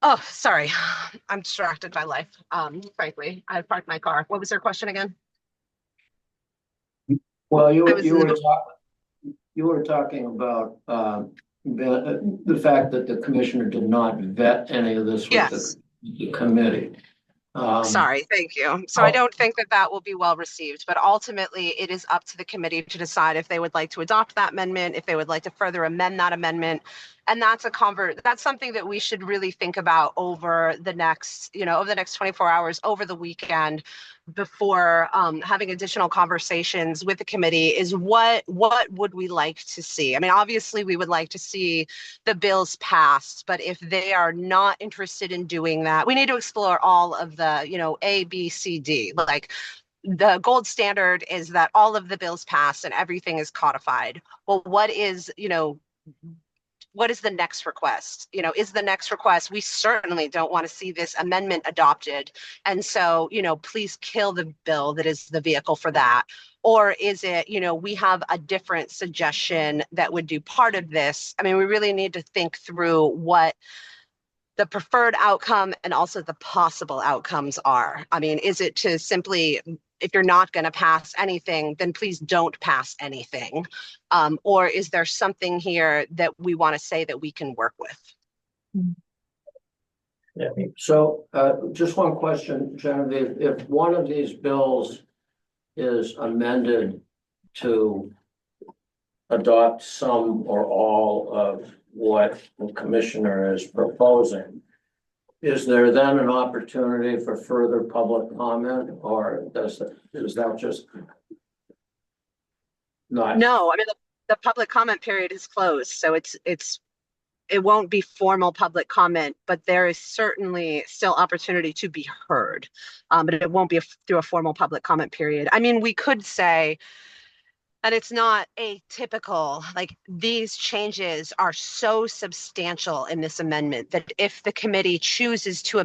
oh, sorry. I'm distracted by life. Frankly, I parked my car. What was your question again?
Well,
I was
you were talking about the fact that the commissioner did not vet any of this with
Yes.
the committee.
Sorry, thank you. So
Oh.
I don't think that that will be well received, but ultimately it is up to the committee to decide if they would like to adopt that amendment, if they would like to further amend that amendment. And that's that's something that we should really think about over the next, over the next 24 hours, over the weekend, before having additional conversations with the committee is what would we like to see? I mean, obviously we would like to see the bills passed, but if they are not interested in doing that, we need to explore all of the, A, B, C, D. Like the gold standard is that all of the bills pass and everything is codified. Well, what is the next request? Is the next request, we certainly don't want to see this amendment adopted. And so, please kill the bill that is the vehicle for that. Or is it, we have a different suggestion that would do part of this? I mean, we really need to think through what the preferred outcome and also the possible outcomes are. I mean, is it to simply, if you're not going to pass anything, then please don't pass anything? Or is there something here that we want to say that we can work with?
Yeah. So just one question, Genevieve, if one of these bills is amended to adopt some or all of what the commissioner is proposing, is there then an opportunity for further public comment, or is that just not?
No, I mean, the public comment period is closed, so it won't be formal public comment, but there is certainly still opportunity to be heard. But it won't be through a formal public comment period. I mean, we could say, and it's not atypical, like these changes are so substantial in this amendment that if the committee chooses to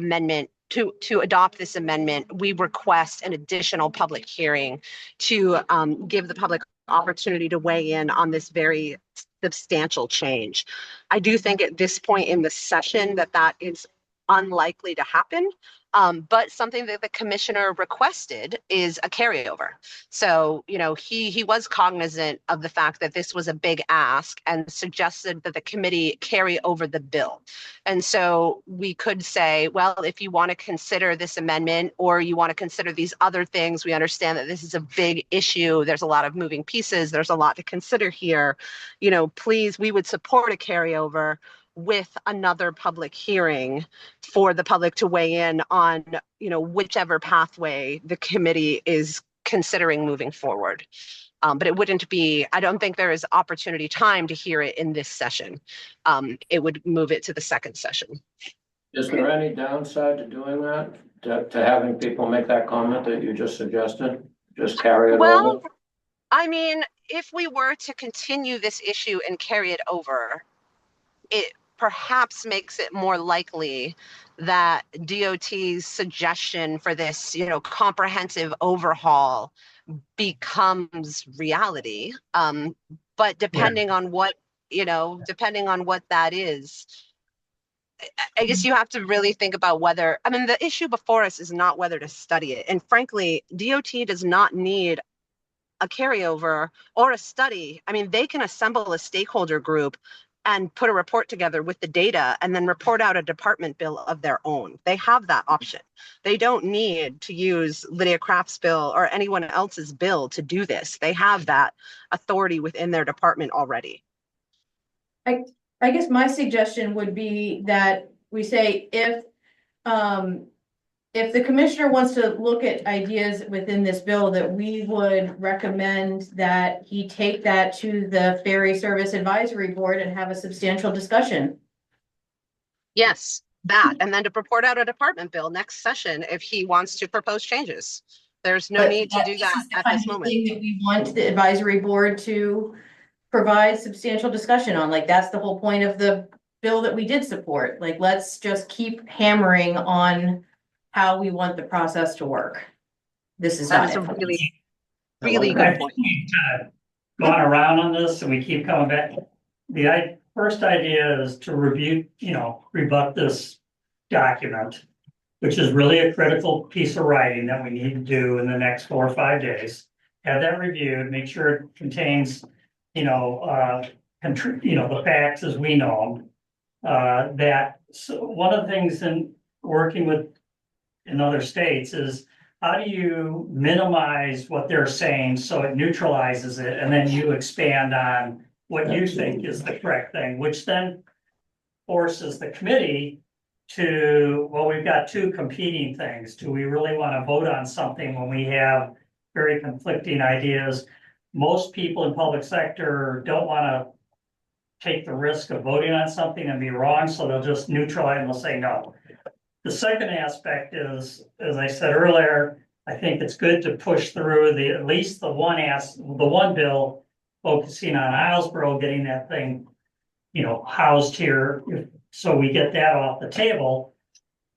adopt this amendment, we request an additional public hearing to give the public opportunity to weigh in on this very substantial change. I do think at this point in the session that is unlikely to happen. But something that the commissioner requested is a carryover. So, he was cognizant of the fact that this was a big ask and suggested that the committee carry over the bill. And so we could say, well, if you want to consider this amendment or you want to consider these other things, we understand that this is a big issue. There's a lot of moving pieces. There's a lot to consider here. Please, we would support a carryover with another public hearing for the public to weigh in on, whichever pathway the committee is considering moving forward. But it wouldn't be, I don't think there is opportunity time to hear it in this session. It would move it to the second session.
Is there any downside to doing that? To having people make that comment that you just suggested? Just carry it over?
I mean, if we were to continue this issue and carry it over, it perhaps makes it more likely that DOT's suggestion for this, comprehensive overhaul becomes reality. But depending on what, depending on what that is, I guess you have to really think about whether, I mean, the issue before us is not whether to study it. And frankly, DOT does not need a carryover or a study. I mean, they can assemble a stakeholder group and put a report together with the data and then report out a department bill of their own. They have that option. They don't need to use Lydia Kraft's bill or anyone else's bill to do this. They have that authority within their department already.
I guess my suggestion would be that we say if the commissioner wants to look at ideas within this bill, that we would recommend that he take that to the Ferry Service Advisory Board and have a substantial discussion.
Yes, that, and then to report out a department bill next session if he wants to propose changes. There's no
But
need to do
this
that
is the
at
kind
this
of
moment.
thing that we want the advisory board to provide substantial discussion on. Like, that's the whole point of the bill that we did support. Like, let's just keep hammering on how we want the process to work. This is
That
not
is a
it.
really, really
I
good
think
point.
we've kind of gone around on this and we keep coming back. The first idea is to review, rebut this document, which is really a critical piece of writing that we need to do in the next 4 or 5 days. Have that reviewed, make sure it contains, the facts as we know them. So one of the things in working in other states is how do you minimize what they're saying so it neutralizes it, and then you expand on what you think is the correct thing, which then forces the committee to, well, we've got two competing things. Do we really want to vote on something when we have very conflicting ideas? Most people in public sector don't want to take the risk of voting on something and be wrong, so they'll just neutralize and they'll say no. The second aspect is, as I said earlier, I think it's good to push through at least the one bill focusing on Islesboro, getting that thing, housed here, so we get that off the table.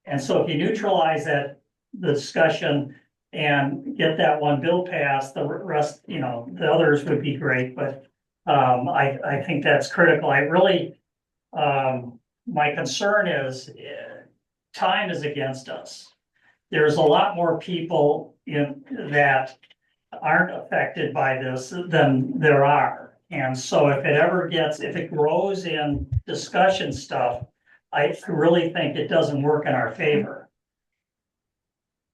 And so if you neutralize the discussion and get that one bill passed, the rest, the others would be great, but I think that's critical. My concern is time is against us. There's a lot more people that aren't affected by this than there are. And so if it grows in discussion stuff, I really think it doesn't work in our favor.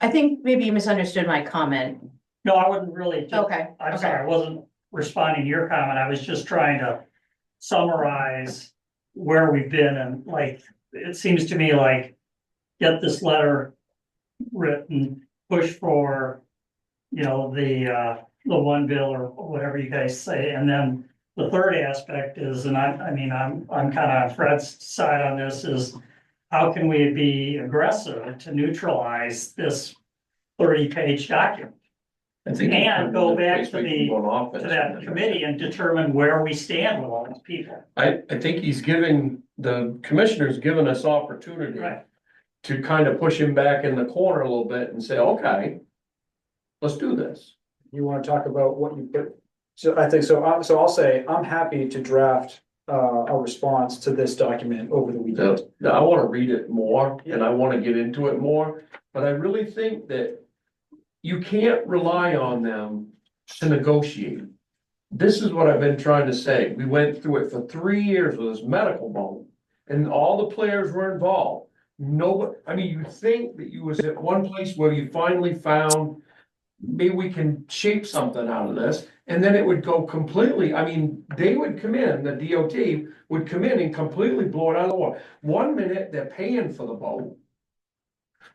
I think maybe you misunderstood my comment.
No, I wouldn't really.
Okay.
I'm sorry, I wasn't responding to your comment. I was just trying to summarize where we've been, and it seems to me like get this letter written, push for, the one bill or whatever you guys say. And then the third aspect is, and I'm kind of on Fred's side on this, is how can we be aggressive to neutralize this 30-page document? And go back to that committee and determine where we stand with all these people.
I think he's giving, the commissioner's given us opportunity
Right.
to kind of push him back in the corner a little bit and say, okay, let's do this.
You want to talk about what you put, so I think, so I'll say, I'm happy to draft a response to this document over the weekend.
Now, I want to read it more and I want to get into it more, but I really think that you can't rely on them to negotiate. This is what I've been trying to say. We went through it for 3 years with this medical bone and all the players were involved. You think that you was at one place where you finally found, maybe we can shape something out of this, and then it would go completely, they would come in, the DOT would come in and completely blow it out of the water. 1 minute, they're paying for the boat.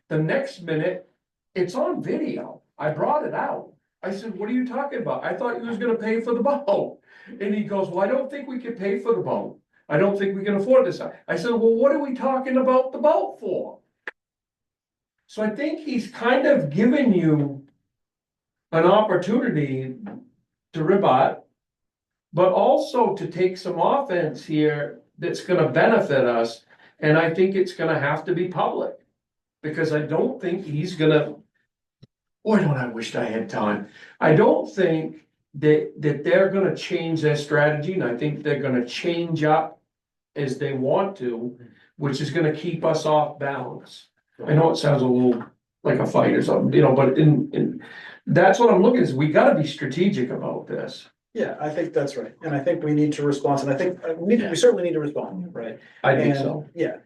The next minute, it's on video. I brought it out. I said, what are you talking about? I thought you was gonna pay for the boat. And he goes, well, I don't think we can pay for the boat. I don't think we can afford this. I said, well, what are we talking about the boat for? So I think he's kind of given you an opportunity to rebut, but also to take some offense here that's gonna benefit us. And I think it's gonna have to be public, because I don't think he's gonna, boy, don't I wish I had time. I don't think that they're gonna change their strategy, and I think they're gonna change up as they want to, which is gonna keep us off balance. I know it sounds a little like a fight or something, but that's what I'm looking at, is we gotta be strategic about this.
Yeah, I think that's right. And I think we need to respond, and I think we certainly need to respond, right?
I think
And,
so.
Yeah,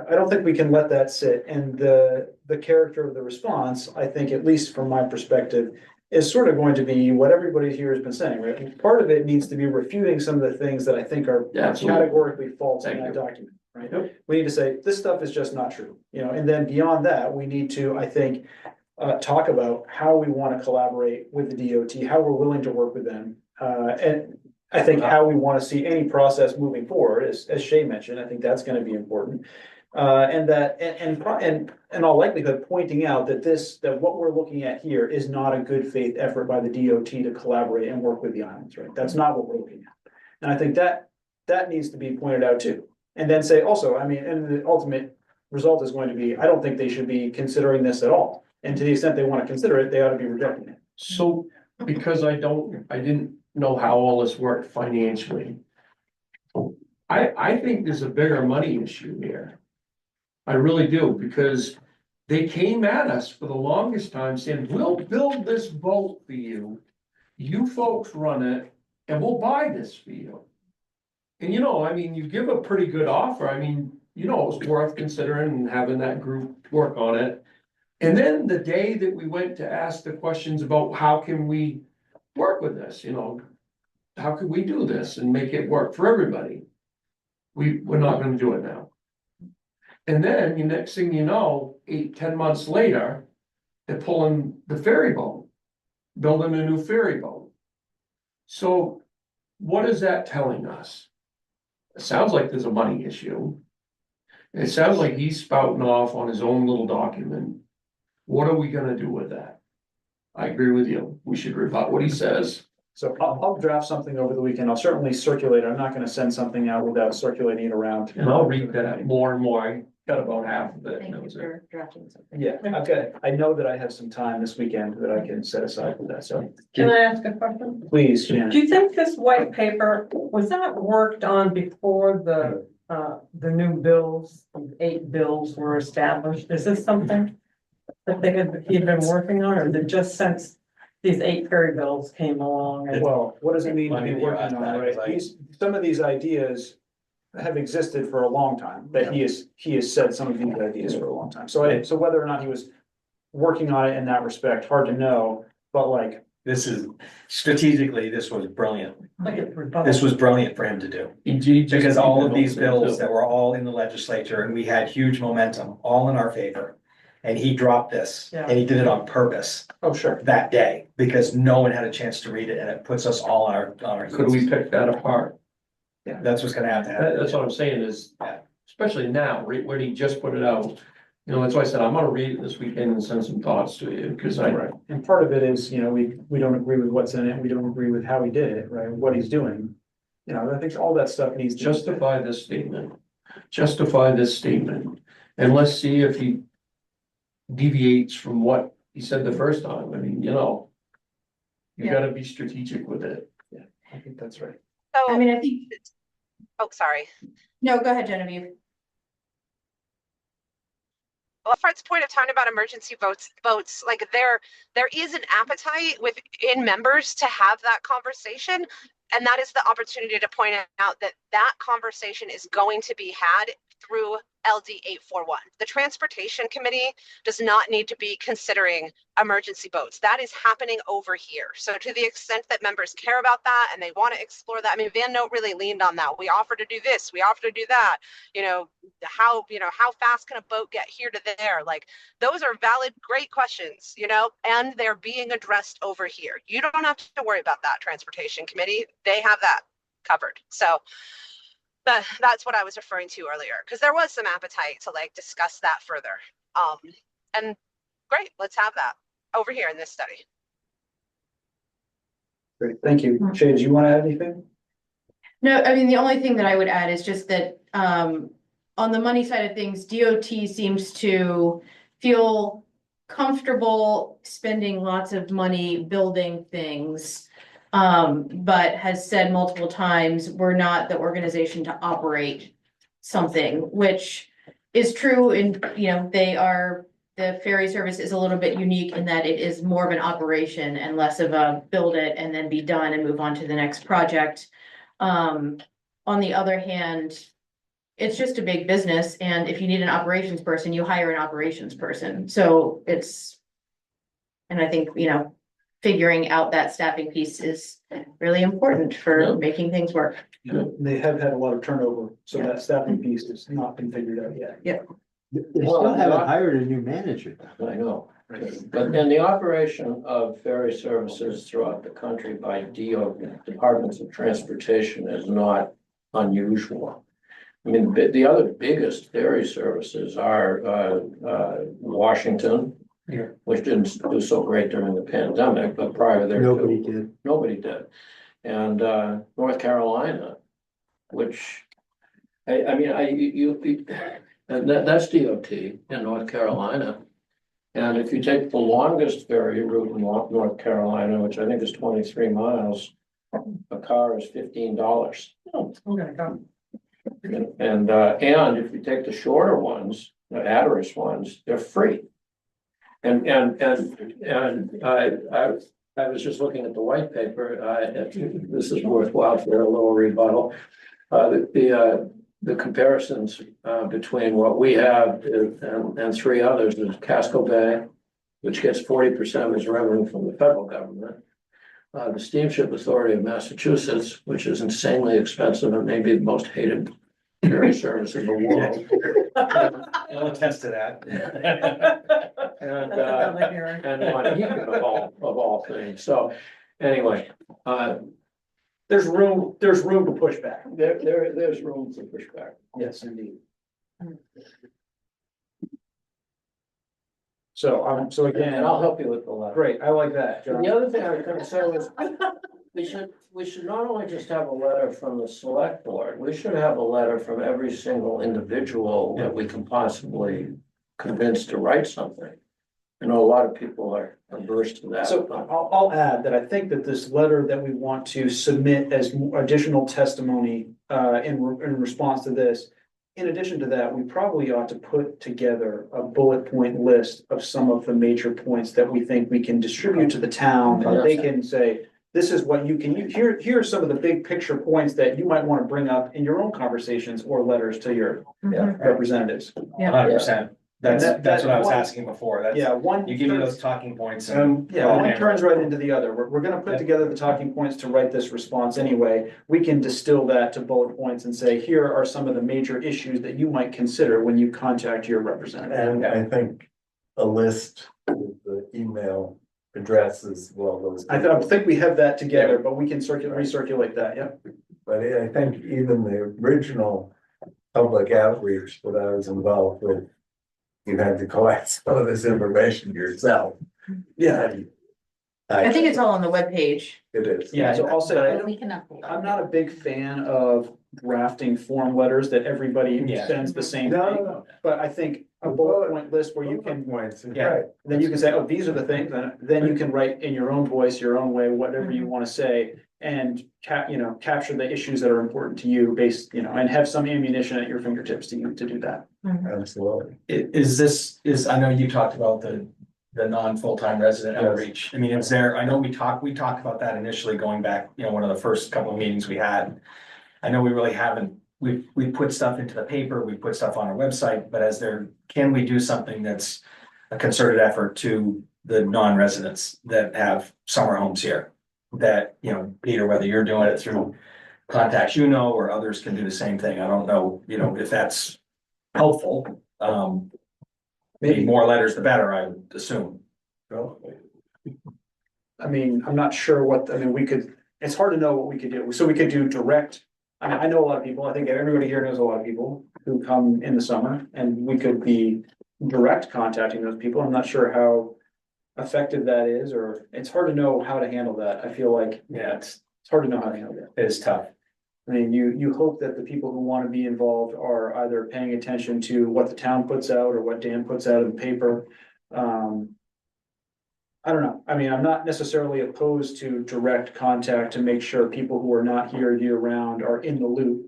I don't think we can let that sit. And the character of the response, I think, at least from my perspective, is sort of going to be what everybody here has been saying, right? And part of it needs to be refuting some of the things that I think are
Yeah, absolutely.
categorically false in
Thank
that
you.
document, right? We need to say, this stuff is just not true, and then beyond that, we need to, I think, talk about how we want to collaborate with the DOT, how we're willing to work with them. And I think how we want to see any process moving forward, as Shay mentioned, I think that's going to be important. And that, and in all likelihood, pointing out that what we're looking at here is not a good faith effort by the DOT to collaborate and work with the islands, right? That's not what we're looking at. And I think that needs to be pointed out too. And then say also, I mean, and the ultimate result is going to be, I don't think they should be considering this at all. And to the extent they want to consider it, they ought to be rejecting it.
So, because I didn't know how all this worked financially. I think there's a bigger money issue here. I really do, because they came at us for the longest time saying, we'll build this boat for you. You folks run it and we'll buy this for you. And I mean, you give a pretty good offer. I mean, it's worth considering and having that group work on it. And then the day that we went to ask the questions about how can we work with this, how could we do this and make it work for everybody? We're not gonna do it now. And then the next thing you know, 8-10 months later, they're pulling the ferry boat, building a new ferry boat. So what is that telling us? It sounds like there's a money issue. It sounds like he's spouting off on his own little document. What are we gonna do with that? I agree with you. We should rebut what he says.
So I'll draft something over the weekend. I'll certainly circulate. I'm not gonna send something out without circulating it around.
And I'll read that more and more. I got about half of it.
Thank
That
you
was it.
for drafting something.
Yeah, I know that I have some time this weekend that I can set aside for that, so
Can I ask a question?
please,
Do
Janet.
you think this white paper, was that worked on before the new bills, 8 bills were established? Is this something that he'd been working on, or is it just since these 8 ferry bills came along? And
Well, what does it mean to
Funny
be
that you
working
asked
on,
that,
right?
'cause
Some of these ideas have existed for a long time, that he has said some of these ideas for a long time. So whether or not he was working on it in that respect, hard to know, but like,
This is strategically, this was brilliant.
like a rebuttal?
This was brilliant for him to do. Because all of these bills that were all in the legislature and we had huge momentum, all in our favor. And he dropped this
Yeah.
and he did it on purpose
oh, sure.
that day because no one had a chance to read it and it puts us all on our.
Could we pick that apart?
That's what's gonna have to happen.
That's what I'm saying is, especially now, right, when he just put it out. That's why I said, I'm gonna read it this weekend and send some thoughts to you, because
Right. And part of it is, we don't agree with what's in it. We don't agree with how he did it, right? What he's doing. I think all that stuff needs to.
justify this statement. Justify this statement. And let's see if he deviates from what he said the first time. I mean, you
Yeah.
gotta be strategic with it.
Yeah, I think that's right.
So,
I mean, I think,
oh, sorry.
no, go ahead, Genevieve.
Well, Fred's point of talking about emergency votes, like there is an appetite within members to have that conversation. And that is the opportunity to point out that conversation is going to be had through LD 841. The Transportation Committee does not need to be considering emergency votes. That is happening over here. So to the extent that members care about that and they want to explore that, I mean, Van Note really leaned on that. We offer to do this, we offer to do that. How fast can a boat get here to there? Like, those are valid, great questions, and they're being addressed over here. You don't have to worry about that, Transportation Committee. They have that covered. So that's what I was referring to earlier, because there was some appetite to discuss that further. And great, let's have that over here in this study.
Great, thank you. Shay, do you want to add anything?
No, I mean, the only thing that I would add is just that, on the money side of things, DOT seems to feel comfortable spending lots of money building things. But has said multiple times, we're not the organization to operate something, which is true. And, the ferry service is a little bit unique in that it is more of an operation and less of a build it and then be done and move on to the next project. On the other hand, it's just a big business. And if you need an operations person, you hire an operations person. So and I think, figuring out that staffing piece is really important for
Yeah.
making things work.
They have had a lot of turnover, so that staffing piece has not been figured out yet.
Yeah.
They still haven't hired a new manager.
I know. But in the operation of ferry services throughout the country by departments of transportation is not unusual. I mean, the other biggest ferry services are Washington,
Yeah.
which didn't do so great during the pandemic, but prior there.
Nobody did.
Nobody did. And North Carolina, which I mean, and that's DOT in North Carolina. And if you take the longest ferry route in North Carolina, which I think is 23 miles, a car is $15.
Oh, I'm gonna go.
And if you take the shorter ones, the Hatteras ones, they're free. And I was just looking at the white paper, this is worthwhile for a little rebuttal. The comparisons between what we have and three others is Casco Bay, which gets 40% of its revenue from the federal government. The Steamship Authority of Massachusetts, which is insanely expensive and maybe the most hated ferry service in the world.
I'll attest to that.
And Montego of all things. So anyway,
There's room to push back.
there's room for pushback.
Yes, indeed. So again,
And I'll help you with the letter.
great, I like that, John.
The other thing I was gonna say was, we should not only just have a letter from the select board, we should have a letter from every single individual that we can possibly convince to write something. I know a lot of people are averse to that.
So I'll add that I think that this letter that we want to submit as additional testimony in response to this. In addition to that, we probably ought to put together a bullet point list of some of the major points that we think we can distribute to the town. That they can say, this is what you can, here are some of the big picture points that you might want to bring up in your own conversations or letters to your representatives.
100%. That's
That
what I was
one-
asking before. That's,
Yeah, one.
you give me those talking points and.
Yeah, one turns right into the other. We're gonna put together the talking points to write this response anyway. We can distill that to bullet points and say, here are some of the major issues that you might consider when you contact your representative.
And I think a list with the email addresses, well, those.
I think we have that together, but we can recirculate that, yeah.
But I think even the original public outreach that I was involved with, you had to collect some of this information yourself.
Yeah.
I think it's all on the webpage.
It is.
Yeah.
So I'll say,
I'm
I'm not a big fan of drafting form letters that everybody
Yeah.
sends the same
No,
thing.
no,
But I think a bullet point list where you
Bullet
can,
points,
Yeah.
right.
then you can say, oh, these are the things, and then you can write in your own voice, your own way, whatever you want to say. And capture the issues that are important to you based, and have some ammunition at your fingertips to do that.
Absolutely.
I know you talked about the non-full-time resident
Yes.
outreach. I mean, I know we talked about that initially going back, one of the first couple of meetings we had. I know we really haven't, we put stuff into the paper, we put stuff on our website, but can we do something that's a concerted effort to the non-residents that have summer homes here? That, Peter, whether you're doing it through contacts, or others can do the same thing. I don't know, if that's helpful. Maybe more letters, the better, I would assume.
I mean, I'm not sure it's hard to know what we could do. So we could do direct. I know a lot of people, I think everybody here knows a lot of people who come in the summer, and we could be direct contacting those people. I'm not sure how effective that is, or it's hard to know how to handle that. I feel like
Yeah,
it's hard to know how to handle that.
it is tough.
I mean, you hope that the people who want to be involved are either paying attention to what the town puts out or what Dan puts out in the paper. I don't know. I mean, I'm not necessarily opposed to direct contact to make sure people who are not here year round are in the loop.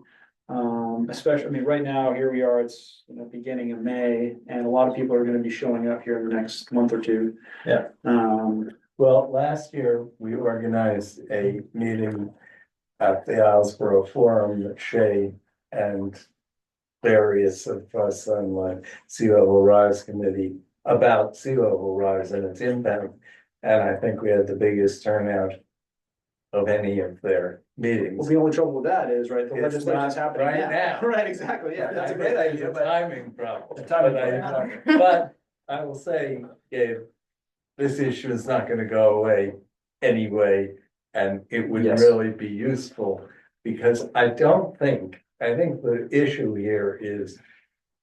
Especially, right now, here we are, it's beginning of May, and a lot of people are gonna be showing up here in the next month or two.
Yeah.
Well, last year, we organized a meeting at the Islesboro Forum that Shay and various of us on the Sea Level Rise Committee about sea level rise and its impact And I think we had the biggest turnout of any of their meetings.
Well, the only trouble with that is, right, the
It's
legislation's
not
happening
right
now.
now.
Right, exactly, yeah, that's a great idea, but.
Timing problem.
The timing
But I will say, Gabe, this issue is not gonna go away anyway. And it would
Yes.
really be useful, because I think the issue here is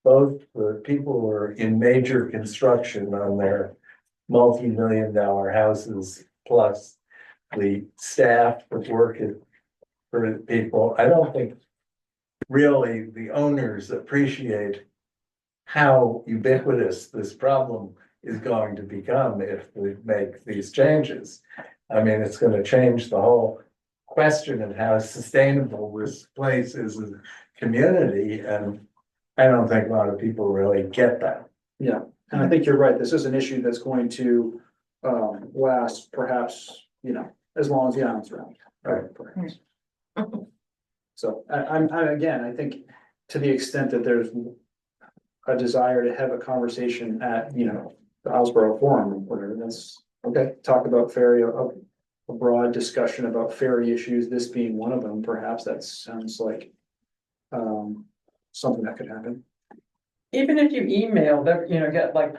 both the people who are in major construction on their multi-million-dollar houses, plus the staff that work it for the people. I don't think really the owners appreciate how ubiquitous this problem is going to become if we make these changes. I mean, it's gonna change the whole question of how sustainable this place is as a community, and I don't think a lot of people really get that.
Yeah, and I think you're right, this is an issue that's going to, last perhaps, as long as the island's around.
Right.
Perhaps. So again, I think to the extent that there's a desire to have a conversation at, the Islesboro Forum or whatever, that's, okay, talk about ferry, a broad discussion about ferry issues, this being one of them, perhaps that sounds like something that could happen.
Even if you email them, get like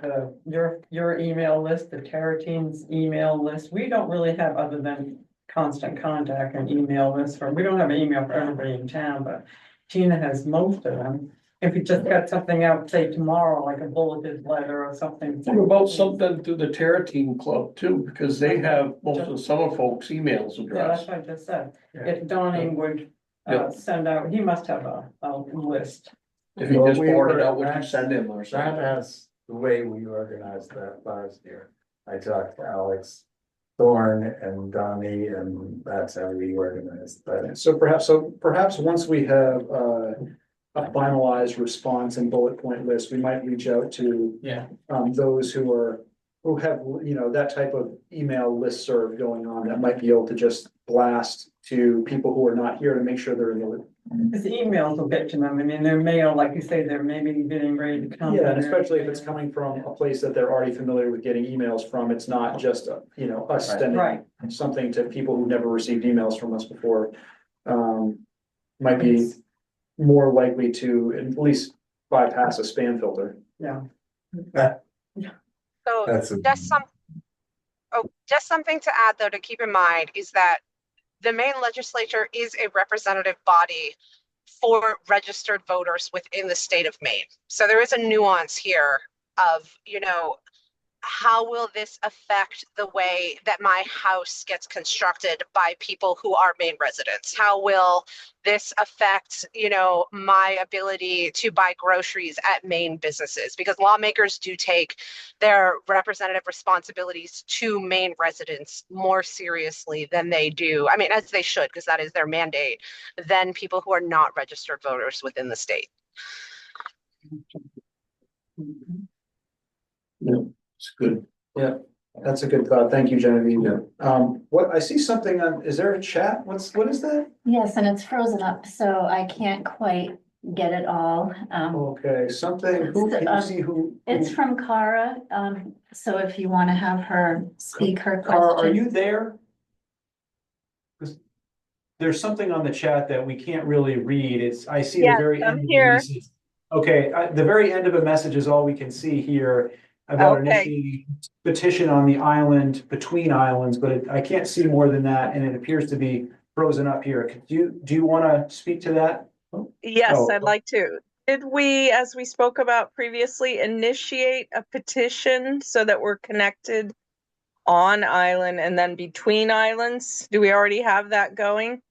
your email list, the Terra Team's email list, we don't really have other than constant contact and email lists we don't have an email for everybody in town, but Tina has most of them. If you just got something out, say tomorrow, like a bulleted letter or something.
What about something through the Terra Team Club too, because they have most of the summer folks' emails
Yeah, that's
addressed.
what I just said.
Yeah.
If Donnie would
Yeah.
send out, he must have a list.
If you
Well,
just
we
forward it
were-
out, would you send him or
That
something?
has the way we organized that last year. I talked to Alex Thorne and Donnie, and that's how we organized that.
So perhaps once we have a finalized response and bullet point list, we might reach out to
Yeah.
those who have, that type of email listserv going on that might be able to just blast to people who are not here to make sure they're in the loop.
Because the emails will get to them. I mean, their mail, like you say, they're maybe getting ready to come.
Yeah, and especially if it's coming from a place that they're already familiar with getting emails from, it's not just, us sending
Right.
something to people who never received emails from us before. Might be more likely to at least bypass a spam filter.
Yeah.
So
That's a-
just something to add though, to keep in mind is that the Maine legislature is a representative body for registered voters within the state of Maine. So there is a nuance here of, how will this affect the way that my house gets constructed by people who are Maine residents? How will this affect, my ability to buy groceries at Maine businesses? Because lawmakers do take their representative responsibilities to Maine residents more seriously than they do. I mean, as they should, because that is their mandate, than people who are not registered voters within the state.
It's good.
That's a good thought. Thank you, Genevieve.
Yeah.
What, I see something is there a chat? What is that?
Yes, and it's frozen up, so I can't quite get it all.
Okay, something, can you see who?
It's from Cara, so if you want to have her speak her
Cara, are
question.
you there? 'Cause there's something on the chat that we can't really read. I see the
Yes,
very
I'm
end. of the
here.
message. Okay, the very end of a message is all we can see here about
Okay.
initiating petition on the island, between islands, but I can't see more than that, and it appears to be frozen up here. Do you want to speak to that?
Yes,
Oh.
I'd like to. Did we, as we spoke about previously, initiate a petition so that we're connected on island and then between islands? Do we already have that going?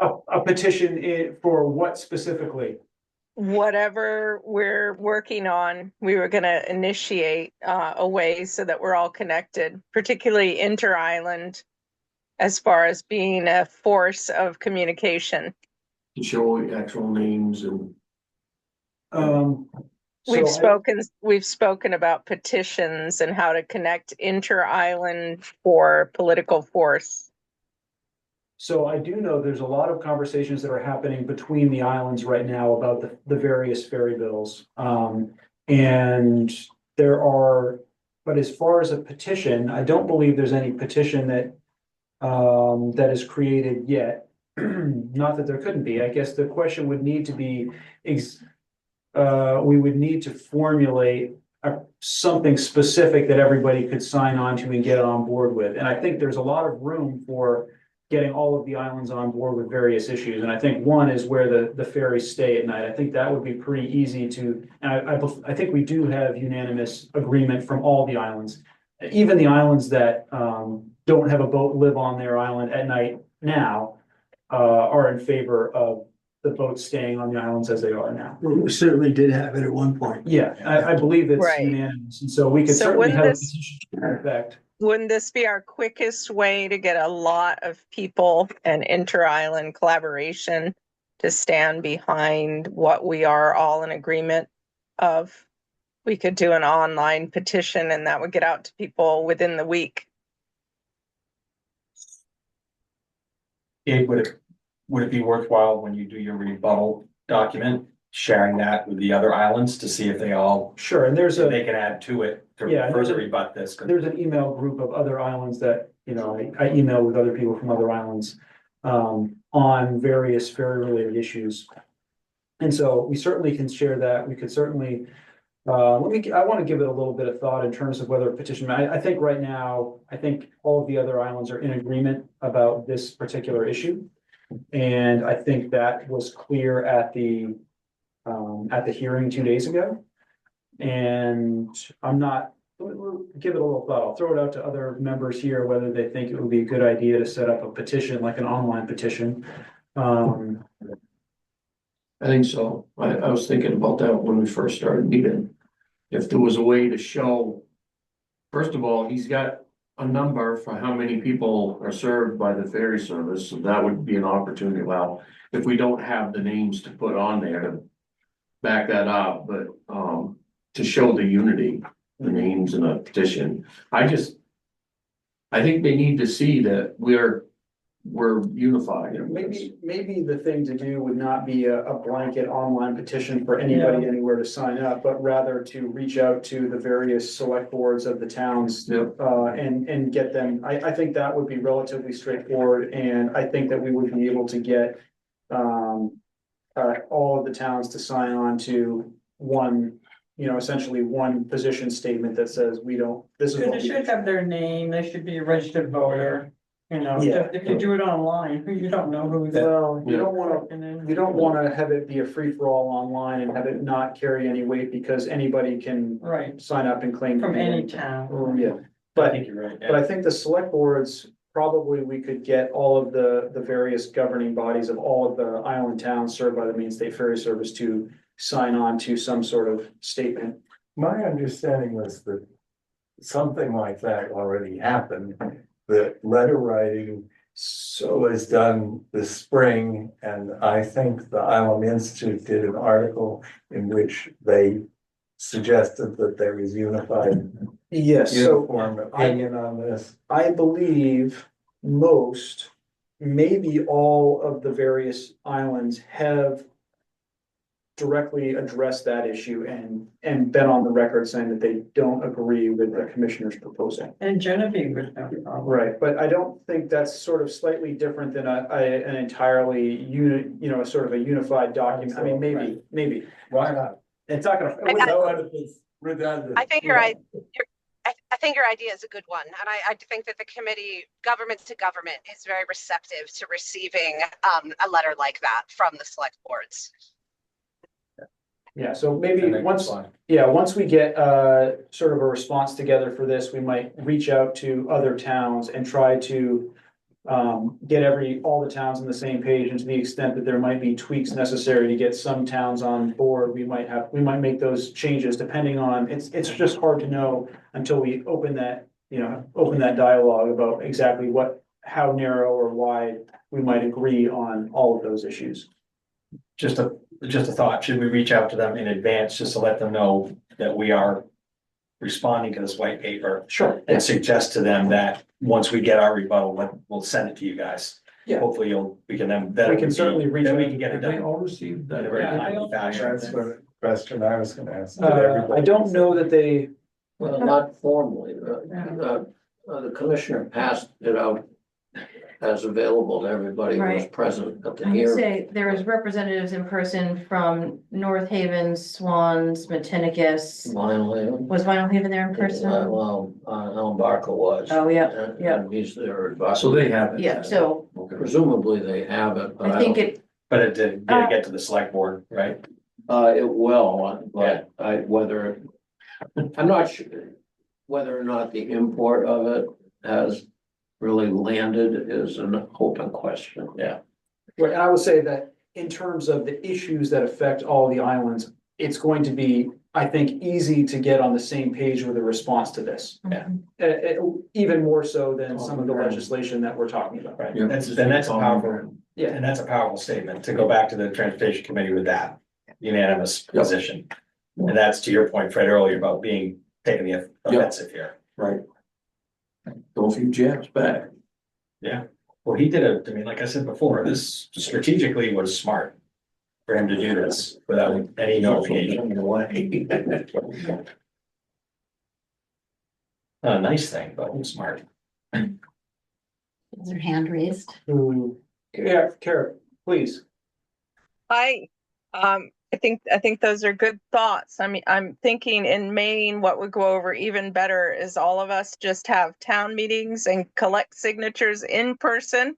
A petition for what specifically?
Whatever we're working on, we were going to initiate a way so that we're all connected, particularly inter-island, as far as being a force of communication.
To show actual names and.
We've spoken about petitions and how to connect inter-island for political force.
So I do know there's a lot of conversations that are happening between the islands right now about the various ferry bills. And there are but as far as a petition, I don't believe there's any petition that that is created yet. Not that there couldn't be. I guess the question would need to be, we would need to formulate something specific that everybody could sign on to and get on board with. And I think there's a lot of room for getting all of the islands on board with various issues. And I think one is where the ferries stay at night. I think that would be pretty easy to, and I think we do have unanimous agreement from all the islands. Even the islands that don't have a boat live on their island at night now are in favor of the boats staying on the islands as they are now.
We certainly did have it at one point.
Yeah, I believe it's
Right.
unanimous, and so we could
So
certainly
wouldn't
have a
this-
petition to that effect.
Wouldn't this be our quickest way to get a lot of people and inter-island collaboration to stand behind what we are all in agreement of? We could do an online petition and that would get out to people within the week.
Would it be worthwhile when you do your rebuttal document, sharing that with the other islands to see if they all,
Sure, and
if they can add to it to
Yeah,
further rebut this? 'Cause
there's an email group of other islands that, I email with other people from other islands on various ferry related issues. And so we certainly can share that. We could certainly, I want to give it a little bit of thought in terms of whether a petition, I think right now, I think all of the other islands are in agreement about this particular issue. And I think that was clear at the hearing 2 days ago. And we'll give it a little thought. I'll throw it out to other members here, whether they think it would be a good idea to set up a petition, like an online petition.
I think so. I was thinking about that when we first started meeting. If there was a way to show, first of all, he's got a number for how many people are served by the ferry service, so that would be an opportunity. Well, if we don't have the names to put on there to back that up, but to show the unity, the names in a petition. I think they need to see that we're unified.
Maybe the thing to do would not be a blanket online petition for anybody anywhere to sign up, but rather to reach out to the various select boards of the towns.
Yep.
And get them, I think that would be relatively straightforward, and I think that we would be able to get all of the towns to sign on to one, essentially one position statement that says this is what
They
we.
should have their name, they should be a registered voter,
Yeah.
if you do it online, you don't know who that.
Well, you don't wanna have it be a free-for-all online and have it not carry any weight because anybody can
Right,
sign up and claim.
from any town.
Yeah,
I
but,
think you're right.
but I think the select boards, probably we could get all of the various governing bodies of all of the island towns served by the Main State Ferry Service to sign on to some sort of statement.
My understanding was that something like that already happened. The letter writing was done this spring, and I think the Island Institute did an article in which they suggested that there is unified,
Yes,
uniform opinion on this.
I believe most, maybe all of the various islands have directly addressed that issue and been on the record saying that they don't agree with the commissioner's proposal.
And Genevieve would have a problem.
Right, but I don't think that's sort of slightly different than an entirely a sort of a unified document. I mean, maybe.
Why not?
It's not gonna.
Redundant.
I think I think your idea is a good one, and I think that the committee, government to government, is very receptive to receiving a letter like that from the select boards.
Yeah, so maybe once we get sort of a response together for this, we might reach out to other towns and try to get all the towns on the same page, and to the extent that there might be tweaks necessary to get some towns on board, we might make those changes depending on, it's just hard to know until we open that dialogue about exactly how narrow or wide we might agree on all of those issues.
Just a thought, should we reach out to them in advance just to let them know that we are responding to this white paper?
Sure.
And suggest to them that once we get our rebuttal, we'll send it to you guys.
Yeah.
Hopefully we can
certainly reach
then we
out.
can get it
They
done.
all received that.
In a very
Yeah,
timely fashion.
That's what question I was gonna ask.
I don't know that they,
Well, not formally, the commissioner passed it out as available to everybody who was
Right.
present at the
I would
hearing.
say there was representatives in person from North Haven, Swans, Matinicus.
Vinyl Haven.
Was Vinyl Haven there in person?
Well, Alan Barker was.
Oh, yeah,
And-
yeah.
And he's their advisor.
So they have it.
Yeah, so
Presumably they have it, but
I
I
think
don't,
it,
But it didn't get to the select board, right?
it will, but I'm not sure whether or not the import of it has really landed is an open question. Yeah.
Right, and I would say that in terms of the issues that affect all the islands, it's going to be, I think, easy to get on the same page with a response to this.
Yeah.
Even more so than some of the legislation that we're talking about.
Right,
Yeah.
that's a powerful,
Yeah.
and that's a powerful statement, to go back to the transportation committee with that unanimous
Yep.
position. And that's to your point, Fred, earlier about taking the offensive here.
Right. Go a few jabs back.
Yeah, well, he did I mean, like I said before, this strategically was smart for him to do this without any notification. Not a nice thing, but it was smart.
Is her hand raised?
Yeah, Kara, please.
I think those are good thoughts. I mean, I'm thinking in Maine, what would go over even better is all of us just have town meetings and collect signatures in person.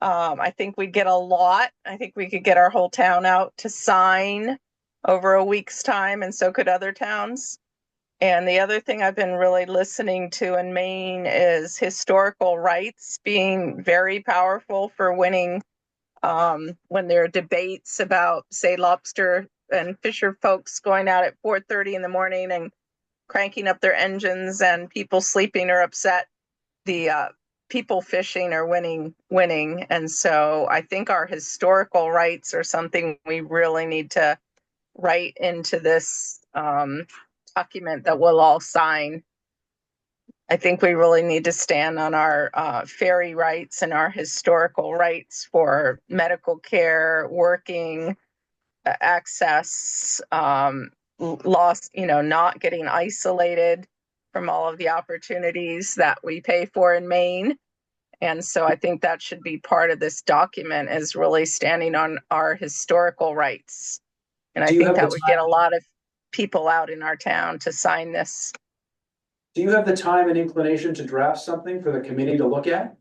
I think we'd get a lot. I think we could get our whole town out to sign over a week's time, and so could other towns. And the other thing I've been really listening to in Maine is historical rights being very powerful for winning. When there are debates about, say, lobster and fisher folks going out at 4:30 in the morning and cranking up their engines and people sleeping or upset, the people fishing are winning. And so I think our historical rights are something we really need to write into this document that we'll all sign. I think we really need to stand on our ferry rights and our historical rights for medical care, working, access, loss, not getting isolated from all of the opportunities that we pay for in Maine. And so I think that should be part of this document, is really standing on our historical rights. And I think that would get a lot of people out in our town to sign this.
Do you have the time and inclination to draft something for the committee to look at?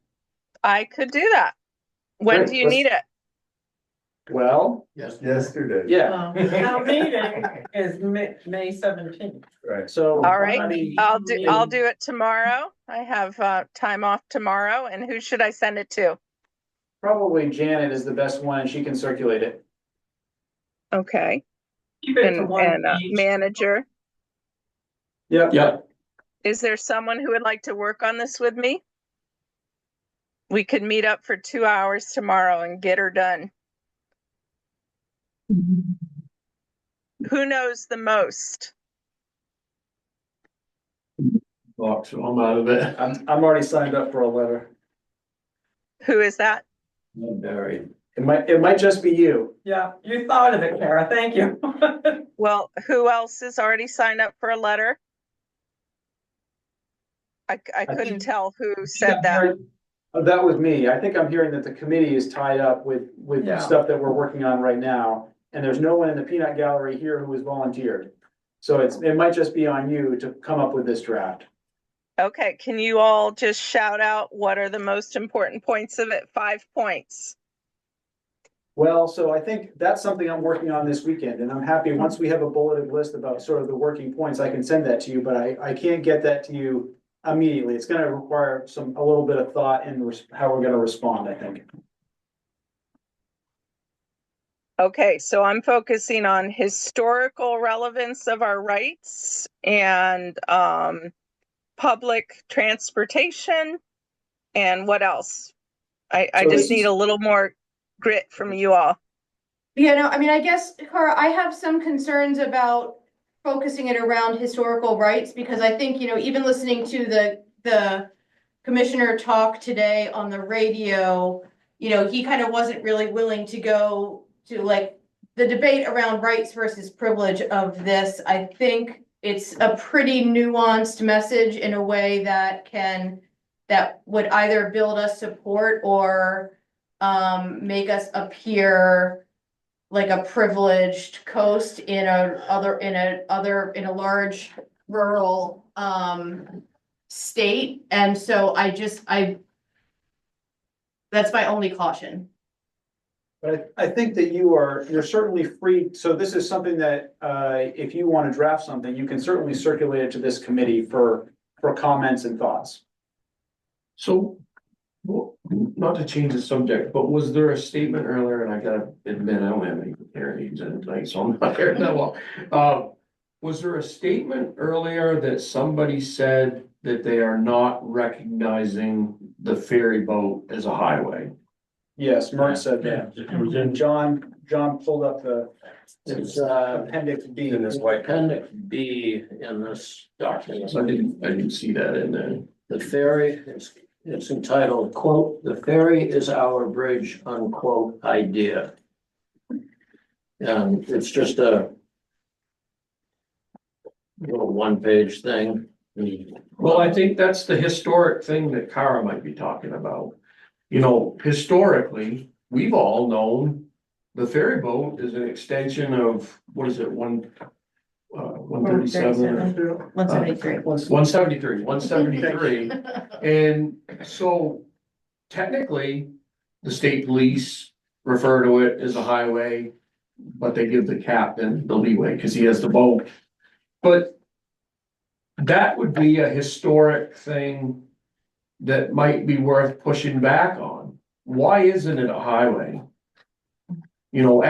I could do that. When
Great,
do you
let's-
need it?
Well,
Yesterday.
yeah,
Our meeting is May 17th.
Right.
so.
All right,
I mean,
I'll do it tomorrow. I have time off tomorrow. And who should I send it to?
Probably Janet is the best one and she can circulate it.
Okay.
Keep it to one
And
each.
manager.
Yep.
Yep.
Is there someone who would like to work on this with me? We could meet up for 2 hours tomorrow and get her done. Who knows the most?
Box, so I'm out of it.
I'm already signed up for a letter.
Who is that?
I'm buried.
It might just be you.
Yeah, you thought of it, Kara. Thank you.
Well, who else is already signed up for a letter? I couldn't tell who said that.
That was me. I think I'm hearing that the committee is tied up with
Yeah.
stuff that we're working on right now. And there's no one in the peanut gallery here who has volunteered. So it might just be on you to come up with this draft.
Okay, can you all just shout out what are the most important points of it? 5 points.
Well, so I think that's something I'm working on this weekend, and I'm happy, once we have a bulleted list about sort of the working points, I can send that to you, but I can't get that to you immediately. It's gonna require a little bit of thought in how we're gonna respond, I think.
Okay, so I'm focusing on historical relevance of our rights and public transportation. And what else? I
So
just
this
need
is-
a little more grit from you all.
yeah, no, I mean, I guess, Cara, I have some concerns about focusing it around historical rights, because I think, even listening to the commissioner talk today on the radio, he kind of wasn't really willing to go to like the debate around rights versus privilege of this. I think it's a pretty nuanced message in a way that that would either build us support or make us appear like a privileged coast in a large rural state. And so that's my only caution.
But I think that you're certainly free, so this is something that, if you want to draft something, you can certainly circulate it to this committee for comments and thoughts.
So, well, not to change the subject, but was there a statement earlier, and I gotta admit, I don't have any hearings in tonight, so I'm not hearing that well. Was there a statement earlier that somebody said that they are not recognizing the ferry boat as a highway?
Yes, Mark said that.
It was in
John pulled up it's appendix B.
In this white appendix B in this document, so I didn't see that in there. The ferry, it's entitled, quote, "The ferry is our bridge," unquote, idea. And it's just a little one-page thing. Well, I think that's the historic thing that Kara might be talking about. You know, historically, we've all known the ferry boat is an extension of, what is it, 137?
173.
173. And so technically, the state police refer to it as a highway, but they give the captain the leeway because he has the boat. But that would be a historic thing that might be worth pushing back on. Why isn't it a highway? You know,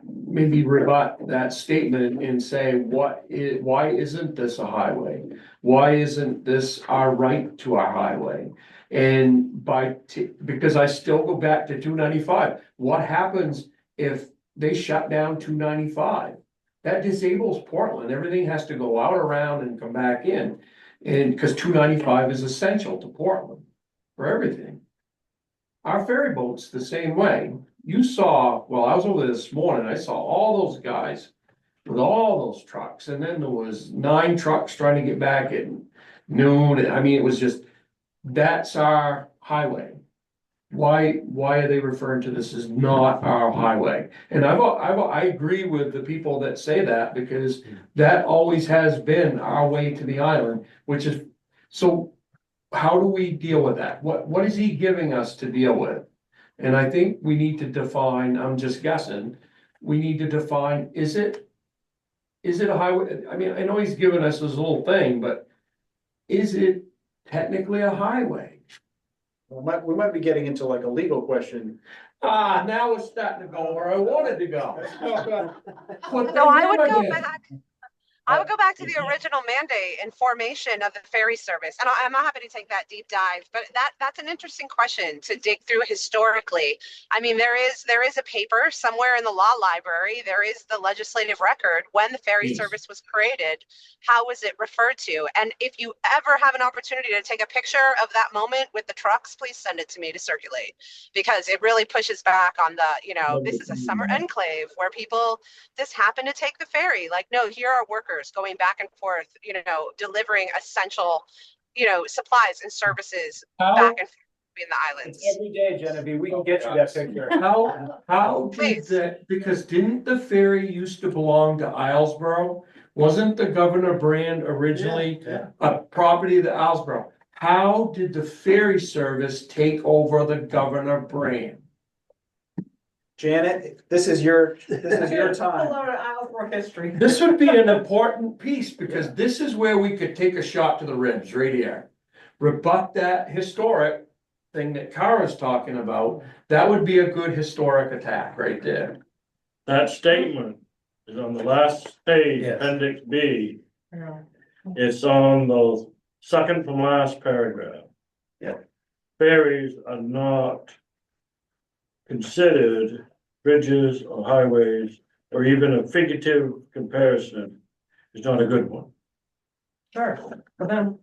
maybe rebut that statement and say, why isn't this a highway? Why isn't this our right to our highway? And because I still go back to 295, what happens if they shut down 295? That disables Portland. Everything has to go out around and come back in. And because 295 is essential to Portland for everything. Our ferry boat's the same way. You saw, well, I was over there this morning, I saw all those guys with all those trucks, and then there was 9 trucks trying to get back at noon. I mean, it was just, that's our highway. Why are they referring to this as not our highway? And I agree with the people that say that, because that always has been our way to the island, which is, so how do we deal with that? What is he giving us to deal with? And I think we need to define, I'm just guessing, we need to define, is it a highway? I mean, I know he's given us this little thing, but is it technically a highway?
We might be getting into like a legal question.
Now we're starting to go where I wanted to go.
No, I would go back. I would go back to the original mandate and formation of the ferry service. And I'm not happy to take that deep dive, but that's an interesting question to dig through historically. I mean, there is a paper somewhere in the law library. There is the legislative record when the ferry service was created. How was it referred to? And if you ever have an opportunity to take a picture of that moment with the trucks, please send it to me to circulate, because it really pushes back on the, this is a summer enclave where people just happen to take the ferry. Like, no, here are workers going back and forth, delivering essential, supplies and services back and forth between the islands.
Every day, Genevieve, we can get you that picture.
How did that, because didn't the ferry used to belong to Islesboro? Wasn't the Governor Brand originally a property of the Islesboro? How did the ferry service take over the Governor Brand?
Janet, this is your time.
A lot of Islesboro history.
This would be an important piece, because this is where we could take a shot to the ribs right here. Rebut that historic thing that Kara's talking about. That would be a good historic attack right there.
That statement is on the last page,
Yes.
appendix B.
Yeah.
It's on the second from last paragraph.
Yeah.
Ferries are not considered bridges or highways, or even a figurative comparison is not a good one.
Sure, but then.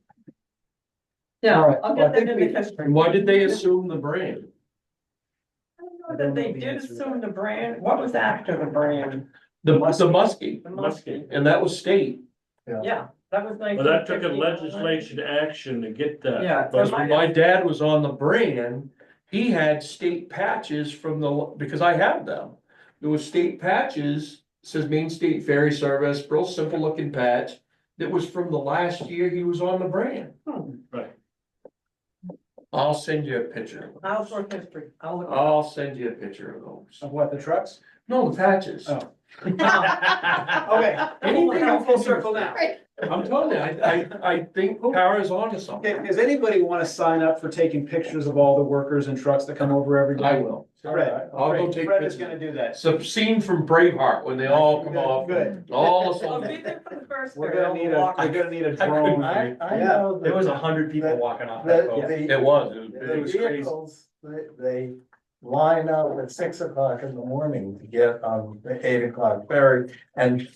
Yeah,
All right,
I'll
well, I
get that
think
in the history.
And why did they assume the brand?
I don't know that they did assume the brand. What was after the brand?
The muskie,
The muskie.
and that was state.
Yeah, that was nice.
Well, that took a legislation action to get that.
Yeah.
But
my-
My dad was on the brand, he had state patches from because I have them. There was state patches, says Maine State Ferry Service, real simple looking patch. That was from the last year he was on the brand.
Right.
I'll send you a picture.
I'll work history. I'll look.
I'll send you a picture of those.
Of what, the trucks?
No, the patches.
Oh. Okay, anything come full circle now.
I'm telling you, I think Kara's onto
Okay,
something.
does anybody want to sign up for taking pictures of all the workers and trucks that come over every day?
I will.
Fred,
I'll go take
Fred is
pictures.
gonna do that.
It's a scene from Braveheart when they all come off.
Good.
All the
I'll
soldiers.
be there for the first.
We're gonna need a drone.
I
Yeah.
know.
There was 100 people walking off that boat.
It was
The
crazy.
vehicles, they line up at 6 o'clock in the morning to get on the 8 o'clock ferry. And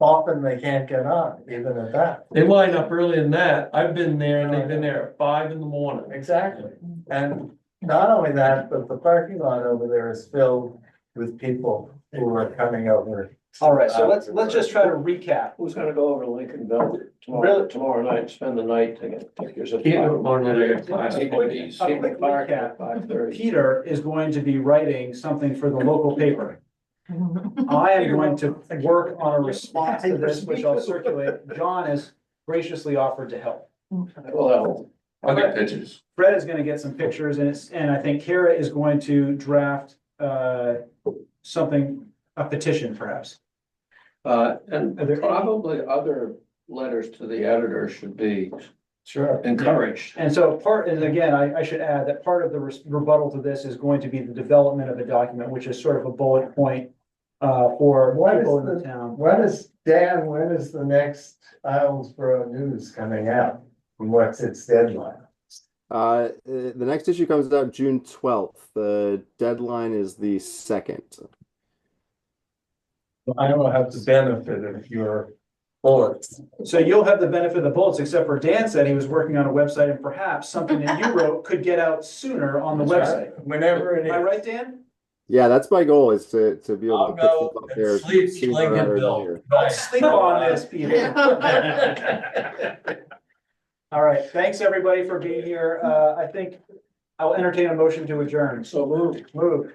often they can't get on, even at that.
They line up earlier than that. I've been there and they've been there at 5 a.m.
Exactly. And not only that, but the parking lot over there is filled with people who are coming over.
All right, so let's just try to recap.
Who's gonna go over to Lincolnville
Really?
tomorrow night, spend the night to get pictures of.
Can't do it Monday, I got class.
A quick
Park
recap.
at 5:30.
Peter is going to be writing something for the local paper. I am going to work on a response to this, which I'll circulate. John has graciously offered to help.
Well,
I'll get pictures.
Fred is gonna get some pictures and I think Kara is going to draft, something, a petition perhaps.
and
Are there any-
probably other letters to the editor should be
Sure.
encouraged.
And so and again, I should add that part of the rebuttal to this is going to be the development of a document, which is sort of a bullet point, for
What is
people in the
the-
town.
When is the next Islesboro News coming out? And what's its deadline?
The next issue comes out June 12th. The deadline is the 2nd.
I don't have the benefit of your bullets.
So you'll have the benefit of the bullets, except for Dan said he was working on a website and perhaps something that you wrote could get out sooner on the website.
Whenever it
Am I
is.
right, Dan?
Yeah, that's my goal is to be able
I'll
to put
go
stuff up
and
there
sleep in
sooner rather than
Lincolnville.
later.
Don't sleep on this, Peter. All right, thanks everybody for being here. I think I'll entertain a motion to adjourn.
So move.
Move.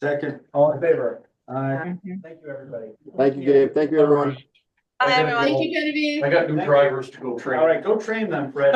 Second.
All in favor?
Aye.
Thank you, everybody.
Thank you, Gabe. Thank you, everyone.
Bye, everyone.
Thank you, Genevieve.
I got new drivers to go train.
All right, go train them, Fred.